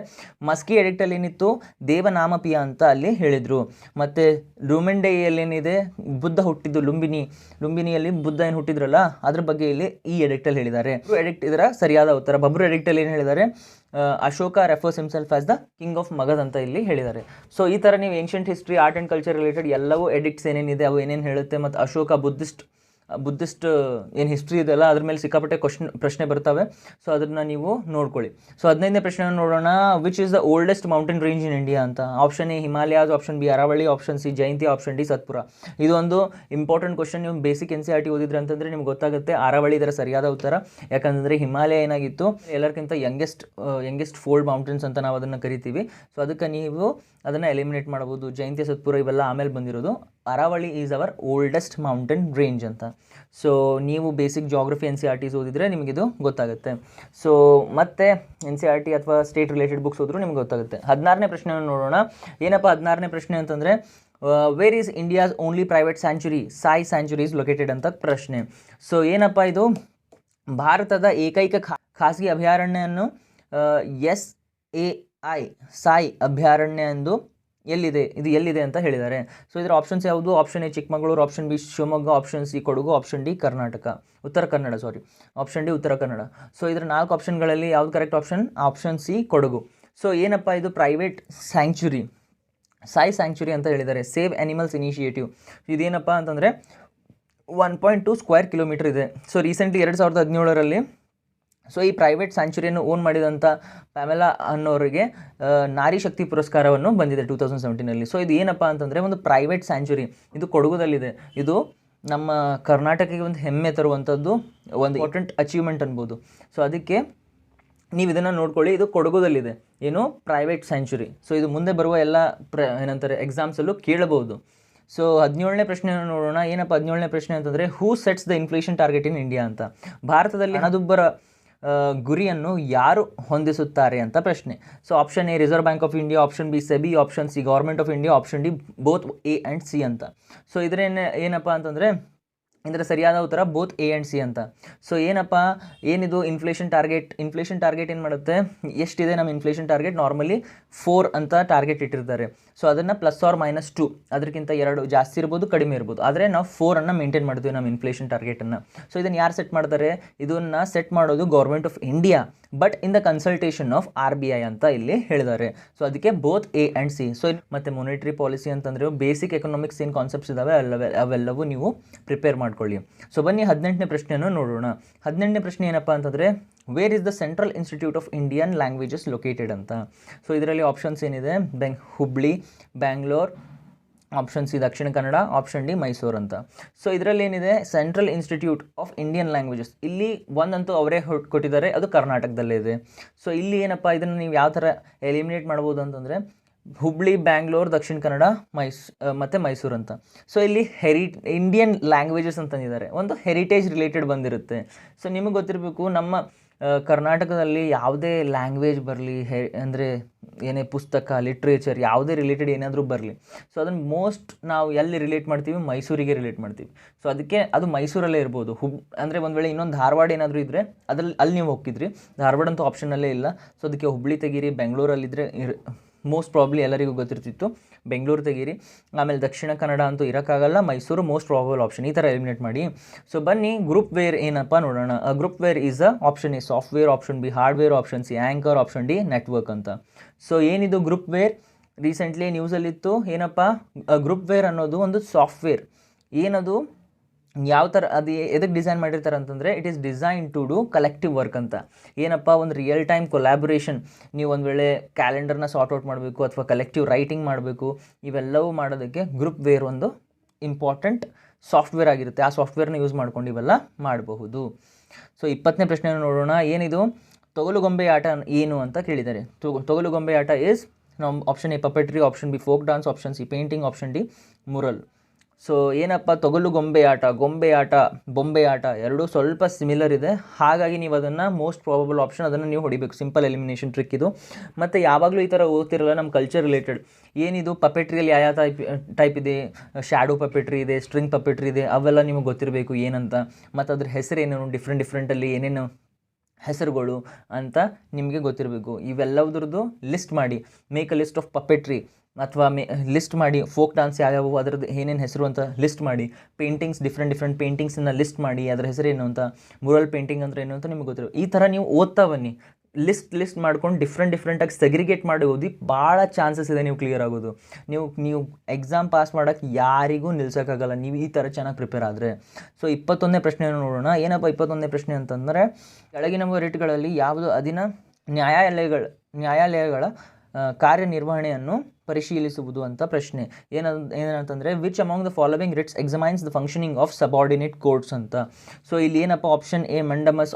ಮಸ್ಕಿ ಎಡಿಕ್ಟಲ್ಲಿ ಏನಿತ್ತು, ದೇವನಾಮಪಿಯ ಅಂತ ಅಲ್ಲಿ ಹೇಳಿದರು. ಮತ್ತು ರುಮೆಂಡೈಯಲ್ಲಿ ಏನಿದೆ, ಬುದ್ಧ ಹುಟ್ಟಿದ್ದು ಲುಂಬಿನಿಯಲ್ಲಿ ಬುದ್ಧ ಏನು ಹುಟ್ಟಿದ್ರಲ್ಲ ಅದ್ರ ಬಗ್ಗೆ ಇಲ್ಲಿ ಈ ಎಡಿಕ್ಟಲ್ಲಿ ಹೇಳಿದ್ದಾರೆ. ಎಡಿಕ್ಟ್ ಇದರ ಸರಿಯಾದ ಉತ್ತರ. ಭಬ್ರು ಎಡಿಕ್ಟಲ್ಲಿ ಏನು ಹೇಳಿದ್ದಾರೆ, Ashoka refers himself as the king of Magadh ಅಂತ ಇಲ್ಲಿ ಹೇಳಿದ್ದಾರೆ. ಸೊ ಈ ಥರ ನೀವು ancient history, art and culture related ಎಲ್ಲವೂ ಎಡಿಕ್ಟ್ಸ್ ಏನೇನಿದೆ ಅವು ಏನೇನು ಹೇಳುತ್ತೆ, ಮತ್ತು ಅಶೋಕ ಬುದ್ಧಿಸ್ಟ್ ಏನು ಹಿಸ್ಟ್ರಿ ಇದೆಲ್ಲ ಅದ್ರ ಮೇಲೆ ಸಿಕ್ಕಾಪಟ್ಟೆ ಪ್ರಶ್ನೆ ಬರ್ತವೆ. ಸೊ ಅದನ್ನು ನೀವು ನೋಡ್ಕೊಳ್ಳಿ. ಸೊ 15ನೇ ಪ್ರಶ್ನೆಯನ್ನು ನೋಡೋಣ. Which is the oldest mountain range in India ಅಂತ. Option A Himalayas, option B Aravalli, option C Jayanti, option D Satpura. ಇದು ಒಂದು ಇಂಪಾರ್ಟೆಂಟ್ ಕ್ವಶನ್. ನೀವು ಬೇಸಿಕ್ NCERT ಓದಿದ್ರೆ ಅಂತಂದರೆ ನಿಮ್ಗೆ ಗೊತ್ತಾಗುತ್ತೆ ಅರಾವಳಿ ಇದರ ಸರಿಯಾದ ಉತ್ತರ. ಯಾಕಂದರೆ ಹಿಮಾಲಯ ಏನಾಗಿತ್ತು, ಎಲ್ಲರಿಗಿಂತ ಯಂಗೆಸ್ಟ್ ಫೋಲ್ಡ್ ಮೌಂಟೇನ್ಸ್ ಅಂತ ನಾವು ಅದನ್ನು ಕರಿತೀವಿ. ಸೊ ಅದಕ್ಕೆ ನೀವು ಅದನ್ನು ಎಲಿಮಿನೇಟ್ ಮಾಡ್ಬೋದು. ಜಯಂತಿ, ಸತ್ಪುರ ಇವೆಲ್ಲ ಆಮೇಲೆ ಬಂದಿರೋದು. Aravalli is our oldest mountain range ಅಂತ. ಸೊ ನೀವು ಬೇಸಿಕ್ ಜಾಗ್ರಫಿ NCERTs ಓದಿದರೆ ನಿಮಗಿದು ಗೊತ್ತಾಗುತ್ತೆ. ಸೊ ಮತ್ತೆ NCERT ಅಥವಾ ಸ್ಟೇಟ್ ರಿಲೇಟೆಡ್ ಬುಕ್ಸ್ ಓದಿದ್ರು ನಿಮ್ಗೆ ಗೊತ್ತಾಗುತ್ತೆ. 16ನೇ ಪ್ರಶ್ನೆಯನ್ನು ನೋಡೋಣ. ಏನಪ್ಪ 16ನೇ ಪ್ರಶ್ನೆ ಅಂತಂದರೆ, where is India's only private sanctuary, Sai sanctuary is located ಅಂತ ಪ್ರಶ್ನೆ. ಸೊ ಏನಪ್ಪ ಇದು, ಭಾರತದ ಏಕೈಕ ಖಾಸಗಿ ಅಭಯಾರಣ್ಯವನ್ನು SAI ಸಾಯಿ ಅಭಯಾರಣ್ಯ ಎಂದು ಎಲ್ಲಿದೆ ಅಂತ ಹೇಳಿದ್ದಾರೆ. ಸೊ ಇದರ ಆಪ್ಷನ್ಸ್ ಯಾವುದು? Option A Chikkamagaluru, option B Shivamogga, option C Kodagu, option D Uttara Kannada. So ಇದರ 4 ಆಪ್ಷನ್ಗಳಲ್ಲಿ ಯಾವ್ದು correct option? Option C Kodagu. So ಏನಪ್ಪ ಇದು ಪ್ರೈವೇಟ್ ಸ್ಯಾಂಕ್ಚುರಿ, ಸಾಯಿ ಸ್ಯಾಂಕ್ಚುರಿ ಅಂತ ಹೇಳಿದ್ದಾರೆ. Save animals initiative. ಇದೇನಪ್ಪ ಅಂತಂದರೆ 1.2 ಸ್ಕ್ವೇರ್ ಕಿಲೋಮೀಟರ್ ಇದೆ. ಸೊ ರೀಸೆಂಟ್ಲಿ 2017ರಲ್ಲಿ ಸೊ ಈ ಪ್ರೈವೇಟ್ ಸ್ಯಾಂಚುರಿಯನ್ನು ಓನ್ ಮಾಡಿದಂಥ ಪ್ಯಾಮೆಲಾ ಅನ್ನೋರಿಗೆ ನಾರಿ ಶಕ್ತಿ ಪುರಸ್ಕಾರವನ್ನು ಬಂದಿದೆ 2017ನಲ್ಲಿ. ಸೊ ಇದು ಏನಪ್ಪ ಅಂತಂದರೆ ಒಂದು ಪ್ರೈವೇಟ್ ಸ್ಯಾಂಚುರಿ, ಇದು ಕೊಡಗುದಲ್ಲಿದೆ. ಇದು ನಮ್ಮ ಕರ್ನಾಟಕಕ್ಕೆ ಒಂದು ಹೆಮ್ಮೆ ತರುವಂಥದ್ದು, ಒಂದು ಇಂಪಾರ್ಟೆಂಟ್ ಅಚೀವ್ಮೆಂಟ್ ಅನ್ಬೋದು. ಸೊ ಅದಕ್ಕೆ ನೀವು ಇದನ್ನು ನೋಡ್ಕೊಳ್ಳಿ. ಇದು ಕೊಡಗುದಲ್ಲಿದೆ, ಏನು ಪ್ರೈವೇಟ್ ಸ್ಯಾಂಚುರಿ. ಸೊ ಇದು ಮುಂದೆ ಬರುವ ಎಲ್ಲ ಎಕ್ಸಾಮ್ಸಲ್ಲೂ ಕೇಳಬಹುದು. ಸೊ 17ನೇ ಪ್ರಶ್ನೆಯನ್ನು ನೋಡೋಣ. ಏನಪ್ಪ 17ನೇ ಪ್ರಶ್ನೆ ಅಂತಂದರೆ, who sets the inflation target in India ಅಂತ. ಭಾರತದಲ್ಲಿ ಹಣದುಬ್ಬರ ಗುರಿಯನ್ನು ಯಾರು ಹೊಂದಿಸುತ್ತಾರೆ ಅಂತ ಪ್ರಶ್ನೆ. So option A reserve bank of India, option B SEBI, option C government of India, option D both A and C ಅಂತ. ಸೊ ಏನಪ್ಪ ಅಂತಂದರೆ ಇದರ ಸರಿಯಾದ ಉತ್ತರ ಬೋತ್ ಎ ಆ್ಯಂಡ್ ಸಿ ಅಂತ. ಸೊ ಏನಿದು ಇನ್ಫ್ಲೇಷನ್ ಟಾರ್ಗೆಟ್ ಏನು ಮಾಡುತ್ತೆ, ಎಷ್ಟಿದೆ ನಮ್ಮ ಇನ್ಫ್ಲೇಷನ್ ಟಾರ್ಗೆಟ್? ನಾರ್ಮಲಿ 4 ಅಂತ ಟಾರ್ಗೆಟ್ ಇಟ್ಟಿರ್ತಾರೆ. ಸೊ ಅದನ್ನು +or-2 ಅದಕ್ಕಿಂತ 2 ಜಾಸ್ತಿ ಇರ್ಬೋದು, ಕಡಿಮೆ ಇರ್ಬೋದು. ಆದರೆ ನಾವು 4 ಮೇಂಟೈನ್ ಮಾಡ್ತೀವಿ ನಮ್ಮ ಇನ್ಫ್ಲೇಷನ್ ಟಾರ್ಗೆಟನ್ನು. ಸೊ ಇದನ್ನು ಯಾರು ಸೆಟ್ ಮಾಡ್ತಾರೆ? ಇದನ್ನು ಸೆಟ್ ಮಾಡೋದು government of India, but in the consultation of RBI ಅಂತ ಇಲ್ಲಿ ಹೇಳಿದ್ದಾರೆ. ಸೊ ಅದಕ್ಕೆ both A and C. So ಮತ್ತು ಮೊನಿಟರಿ ಪಾಲಿಸಿ ಅಂತಂದರೆ ಬೇಸಿಕ್ ಎಕನಾಮಿಕ್ಸ್ ಏನು ಕಾನ್ಸೆಪ್ಟ್ಸ್ ಇದ್ದಾವೆ ಅವೆಲ್ಲವೂ ನೀವು ಪ್ರಿಪೇರ್ ಮಾಡ್ಕೊಳ್ಳಿ. ಸೊ ಬನ್ನಿ 18ನೇ ಪ್ರಶ್ನೆಯನ್ನು ನೋಡೋಣ. 18ನೇ ಪ್ರಶ್ನೆ ಏನಪ್ಪ ಅಂತಂದರೆ, where is the central institute of Indian languages located ಅಂತ. ಸೊ ಇದರಲ್ಲಿ ಆಪ್ಷನ್ಸ್ ಏನಿದೆ, Hubli, Bangalore, option C Dakshina Kannada, option D Mysuru ಅಂತ. ಸೊ ಇದರಲ್ಲಿ ಏನಿದೆ, central institute of Indian languages, ಇಲ್ಲಿ ಒಂದಂತೂ ಅವರೇ ಕೊಟ್ಟಿದ್ದಾರೆ, ಅದು ಕರ್ನಾಟಕದಲ್ಲೇ ಇದೆ. ಸೊ ಇಲ್ಲಿ ಏನಪ್ಪ, ಇದನ್ನು ನೀವು ಯಾವ ಥರ ಎಲಿಮಿನೇಟ್ ಮಾಡ್ಬೋದು ಅಂತಂದರೆ, ಹುಬ್ಳಿ, ಬ್ಯಾಂಗ್ಳೂರ್, ದಕ್ಷಿಣ ಕನ್ನಡ, ಮತ್ತು ಮೈಸೂರು ಅಂತ. ಸೊ ಇಲ್ಲಿ ಇಂಡಿಯನ್ ಲ್ಯಾಂಗ್ವೇಜಸ್ ಅಂತಂದಿದ್ದಾರೆ, ಒಂದು ಹೆರಿಟೇಜ್ ರಿಲೇಟೆಡ್ ಬಂದಿರುತ್ತೆ. ಸೊ ನಿಮಗೆ ಗೊತ್ತಿರಬೇಕು, ನಮ್ಮ ಕರ್ನಾಟಕದಲ್ಲಿ ಯಾವುದೇ ಲ್ಯಾಂಗ್ವೇಜ್ ಬರಲಿ, ಅಂದರೆ ಏನೇ ಪುಸ್ತಕ, ಲಿಟ್ರೇಚರ್, ಯಾವುದೇ ರಿಲೇಟೆಡ್ ಏನಾದರೂ ಬರಲಿ, ಸೊ ಅದನ್ನು ನಾವು ಎಲ್ಲಿ ರಿಲೇಟ್ ಮಾಡ್ತೀವಿ? ಮೈಸೂರಿಗೆ ರಿಲೇಟ್ ಮಾಡ್ತೀವಿ. ಸೊ ಅದಕ್ಕೆ ಅದು ಮೈಸೂರಲ್ಲೇ ಇರ್ಬೋದು. ಅಂದರೆ ಒಂದು ವೇಳೆ ಇನ್ನೊಂದು ಧಾರವಾಡ ಏನಾದರೂ ಇದ್ದರೆ ಅಲ್ಲಿ ನೀವು ಹೋಗ್ತಿದ್ರಿ. ಧಾರವಾಡ ಅಂತೂ ಆಪ್ಷನಲ್ಲೇ ಇಲ್ಲ. ಸೊ ಅದಕ್ಕೆ ಹುಬ್ಳಿ ತೆಗೀರಿ, ಬೆಂಗಳೂರಲ್ಲಿದ್ದರೆ ಮೋಸ್ಟ್ ಪ್ರಾಬ್ಲಿ ಎಲ್ಲರಿಗೂ ಗೊತ್ತಿರ್ತಿತ್ತು, ಬೆಂಗಳೂರು ತೆಗೀರಿ. ಆಮೇಲೆ ದಕ್ಷಿಣ ಕನ್ನಡ ಅಂತೂ ಇರೋಕ್ಕಾಗಲ್ಲ, ಮೈಸೂರು ಮೋಸ್ಟ್ ಪ್ರಾಬಬಲ್ ಆಪ್ಷನ್. ಈ ಥರ ಎಲಿಮಿನೇಟ್ ಮಾಡಿ. ಸೊ ಬನ್ನಿ ಗ್ರೂಪ್ ವೇರ್ ಏನಪ್ಪ ನೋಡೋಣ. Group where is option A software, option B hardware, option C anchor, option D network ಅಂತ. ಸೊ ಏನಿದು ಗ್ರೂಪ್ ವೇರ್? ರೀಸೆಂಟ್ಲಿ ನ್ಯೂಸಲ್ಲಿತ್ತು ಏನಪ್ಪ, ಗ್ರೂಪ್ ವೇರ್ ಅನ್ನೋದು ಒಂದು ಸಾಫ್ಟ್ವೇರ್. ಏನದು, ಯಾವ ಥರ ಅದು ಎದಕ್ಕೆ ಡಿಸೈನ್ ಮಾಡಿರ್ತಾರೆ ಅಂತಂದರೆ, it is design to do collective work ಅಂತ. ಏನಪ್ಪ, ಒಂದು ರಿಯಲ್ ಟೈಮ್ ಕೊಲ್ಯಾಬ್ರೇಷನ್. ನೀವು ಒಂದು ವೇಳೆ ಕ್ಯಾಲೆಂಡರ್ನ ಸಾರ್ಟ್ ಔಟ್ ಮಾಡಬೇಕು ಅಥವಾ ಕಲೆಕ್ಟಿವ್ ರೈಟಿಂಗ್ ಮಾಡಬೇಕು, ಇವೆಲ್ಲವೂ ಮಾಡೋದಕ್ಕೆ ಗ್ರೂಪ್ ವೇರ್ ಒಂದು ಇಂಪಾರ್ಟೆಂಟ್ ಸಾಫ್ಟ್ವೇರ್ ಆಗಿರುತ್ತೆ. ಆ ಸಾಫ್ಟ್ವೇರ್ನ ಯೂಸ್ ಮಾಡ್ಕೊಂಡು ಇವೆಲ್ಲ ಮಾಡಬಹುದು. ಸೊ 20ನೇ ಪ್ರಶ್ನೆಯನ್ನು ನೋಡೋಣ. ಏನಿದು, ತೊಗಲುಗೊಂಬೆ ಆಟ ಏನು ಅಂತ ಕೇಳಿದ್ದಾರೆ. ತೊಗಲುಗೊಂಬೆ ಆಟ ಈಸ್ ನಮ್ಮ option A puppetry, option B folk dance, option C painting, option D mural. So ಏನಪ್ಪ, ತೊಗಲುಗೊಂಬೆ ಆಟ, ಗೊಂಬೆ ಆಟ, ಬೊಂಬೆ ಆಟ ಎರಡೂ ಸ್ವಲ್ಪ ಸಿಮಿಲರ್ ಇದೆ. ಹಾಗಾಗಿ ನೀವು ಅದನ್ನು ಮೋಸ್ಟ್ ಪ್ರಾಬಬಲ್ ಆಪ್ಷನ್ ಅದನ್ನು ನೀವು ಹೊಡಿಬೇಕು. ಸಿಂಪಲ್ ಎಲಿಮಿನೇಷನ್ ಟ್ರಿಕ್ ಇದು. ಮತ್ತು ಯಾವಾಗಲೂ ಈ ಥರ ಓದ್ತಿರಲ್ಲ, ನಮ್ಮ ಕಲ್ಚರ್ ರಿಲೇಟೆಡ್. ಏನಿದು, ಪಪೆಟ್ರಿಯಲ್ಲಿ ಯಾವ ಟೈಪ್ ಇದೆ, ಶ್ಯಾಡೋ ಪಪೆಟ್ರಿ ಇದೆ, ಸ್ಟ್ರಿಂಗ್ ಪಪೆಟ್ರಿ ಇದೆ, ಅವೆಲ್ಲ ನಿಮಗೆ ಗೊತ್ತಿರಬೇಕು ಏನಂತ. ಮತ್ತು ಅದ್ರ ಹೆಸರೇನು, ಡಿಫ್ರೆಂಟಲ್ಲಿ ಏನೇನು ಹೆಸರುಗಳು ಅಂತ ನಿಮಗೆ ಗೊತ್ತಿರಬೇಕು. ಇವೆಲ್ಲದ್ರದ್ದು ಲಿಸ್ಟ್ ಮಾಡಿ, make a list of puppetry, ಅಥವಾ ಲಿಸ್ಟ್ ಮಾಡಿ ಫೋಕ್ ಡಾನ್ಸ್ ಯಾವ್ಯಾವು, ಅದರದ್ದು ಏನೇನು ಹೆಸರು ಅಂತ ಲಿಸ್ಟ್ ಮಾಡಿ. ಪೇಂಟಿಂಗ್ಸ್, ಡಿಫ್ರೆಂಟ್ ಪೇಂಟಿಂಗ್ಸನ್ನು ಲಿಸ್ಟ್ ಮಾಡಿ, ಅದರ ಹೆಸರೇನು ಅಂತ. ಮುರಲ್ ಪೇಂಟಿಂಗ್ ಅಂದರೆ ಏನು ಅಂತ ನಿಮಗೆ ಗೊತ್ತಿರಬೇಕು. ಈ ಥರ ನೀವು ಓದ್ತಾ ಬನ್ನಿ, ಲಿಸ್ಟ್ ಮಾಡ್ಕೊಂಡು ಡಿಫ್ರೆಂಟಾಗಿ ಸೆಗ್ರಿಗೇಟ್ ಮಾಡಿ ಓದಿ. ಭಾಳ ಚಾನ್ಸಸ್ ಇದೆ ನೀವು ಕ್ಲಿಯರ್ ಆಗೋದು. ನೀವು ಎಕ್ಸಾಮ್ ಪಾಸ್ ಮಾಡೋಕ್ಕೆ ಯಾರಿಗೂ ನಿಲ್ಸೋಕ್ಕಾಗಲ್ಲ ನೀವು ಈ ಥರ ಚೆನ್ನಾಗಿ ಪ್ರಿಪೇರ್ ಆದರೆ. ಸೊ 21ನೇ ಪ್ರಶ್ನೆಯನ್ನು ನೋಡೋಣ. ಏನಪ್ಪ 21ನೇ ಪ್ರಶ್ನೆ ಅಂತಂದರೆ, ಕೆಳಗಿನ ರೇಟ್ಗಳಲ್ಲಿ ಯಾವುದು ಅಧೀನ ನ್ಯಾಯಾಲಯಗಳ ಕಾರ್ಯನಿರ್ವಹಣೆಯನ್ನು ಪರಿಶೀಲಿಸುವುದು ಅಂತ ಪ್ರಶ್ನೆ. ಏನಂತಂದರೆ, which among the following writs examines the functioning of subordinate courts ಅಂತ. ಸೊ ಇಲ್ಲಿ ಏನಪ್ಪ, option A mandamus,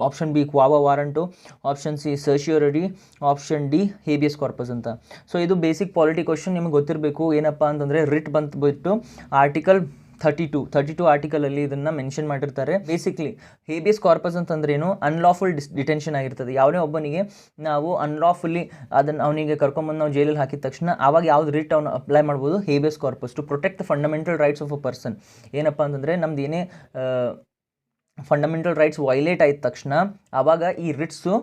option B quo warranto, option C certiorari, option D habeas corpus ಅಂತ. ಸೊ ಇದು ಬೇಸಿಕ್ ಪಾಲಿಟಿ ಕ್ವಶನ್, ನಿಮಗೆ ಗೊತ್ತಿರಬೇಕು. ಏನಪ್ಪ ಅಂತಂದರೆ, ರಿಟ್ ಬಂದುಬಿಟ್ಟು ಆರ್ಟಿಕಲ್ 32 ಆರ್ಟಿಕಲಲ್ಲಿ ಇದನ್ನು ಮೆನ್ಷನ್ ಮಾಡಿರ್ತಾರೆ. ಬೇಸಿಕ್ಲಿ ಹೇಬಿಯಸ್ ಕಾರ್ಪಸ್ ಅಂತಂದ್ರೇನು, ಅನ್ಲಾಫುಲ್ ಡಿಟೆನ್ಷನ್ ಆಗಿರ್ತದೆ. ಯಾವುದೇ ಒಬ್ಬನಿಗೆ ನಾವು ಅನ್ಲಾಫುಲ್ಲಿ ಅವನಿಗೆ ಕರ್ಕೊಂಬಂದು ನಾವು ಜೈಲಲ್ಲಿ ಹಾಕಿದ ತಕ್ಷಣ ಆವಾಗ ಯಾವ್ದು ರಿಟ್ ಅವನು ಅಪ್ಲೈ ಮಾಡ್ಬೋದು, habeas corpus, to protect the fundamental rights of a person. ಏನಪ್ಪ ಅಂತಂದರೆ, ನಮ್ದು ಏನೇ ಫಂಡಮೆಂಟಲ್ ರೈಟ್ಸ್ ವೈಲೇಟ್ ಆದ ತಕ್ಷಣ ಆವಾಗ ಈ ರಿಟ್ಸು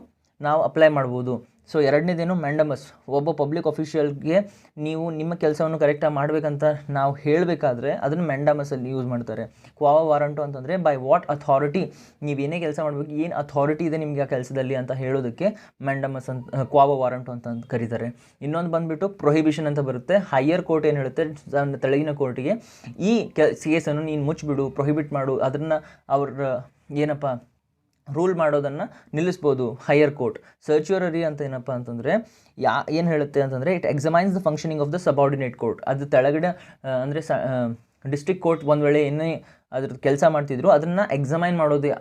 ನಾವು ಅಪ್ಲೈ ಮಾಡ್ಬೋದು. ಸೊ ಎರಡನೇದೇನು ಮ್ಯಾಂಡಮಸ್, ಒಬ್ಬ ಪಬ್ಲಿಕ್ ಅಫಿಷಿಯಲ್ಗೆ ನೀವು ನಿಮ್ಮ ಕೆಲಸವನ್ನು ಕರೆಕ್ಟಾಗಿ ಮಾಡಬೇಕಂತ ನಾವು ಹೇಳಬೇಕಾದ್ರೆ ಅದನ್ನು ಮ್ಯಾಂಡಮಸಲ್ಲಿ ಯೂಸ್ ಮಾಡ್ತಾರೆ. ಕ್ವಾವ ವಾರಂಟು ಅಂತಂದರೆ ಬೈ ವಾಟ್ ಅಥಾರಿಟಿ, ನೀವೇನೇ ಕೆಲಸ ಮಾಡಬೇಕು, ಏನು ಅಥಾರಿಟಿ ಇದೆ ನಿಮಗೆ ಆ ಕೆಲಸದಲ್ಲಿ ಅಂತ ಹೇಳೋದಕ್ಕೆ ಮ್ಯಾಂಡಮಸ್ ಅಂತ, ಕ್ವಾವ ವಾರಂಟು ಅಂತ ಕರೀತಾರೆ. ಇನ್ನೊಂದು ಬಂದುಬಿಟ್ಟು ಪ್ರೊಹಿಬಿಷನ್ ಅಂತ ಬರುತ್ತೆ. ಹೈಯರ್ ಕೋರ್ಟ್ ಏನು ಹೇಳುತ್ತೆ, ತೆಳಗಿನ ಕೋರ್ಟಿಗೆ ಈ ಕೇಸನ್ನು ನೀನು ಮುಚ್ಚಿಬಿಡು, ಪ್ರೊಹಿಬಿಟ್ ಮಾಡು, ಅದನ್ನು ಅವ್ರ ಏನಪ್ಪ ರೂಲ್ ಮಾಡೋದನ್ನು ನಿಲ್ಲಿಸ್ಬೋದು ಹೈಯರ್ ಕೋರ್ಟ್. ಸರ್ಚ್ಯೂರರಿ ಅಂತ ಏನಪ್ಪ ಅಂತಂದರೆ ಏನು ಹೇಳುತ್ತೆ ಅಂತಂದರೆ, it examines the functioning of the subordinate court. ಅದು ತೆಳಗಡೆ ಅಂದರೆ ಡಿಸ್ಟ್ರಿಕ್ಟ್ ಕೋರ್ಟ್ ಒಂದು ವೇಳೆ ಏನೇ ಅದ್ರದ್ದು ಕೆಲಸ ಮಾಡ್ತಿದ್ರು ಅದನ್ನು ಎಕ್ಸಾಮೈನ್ ಮಾಡೋದು,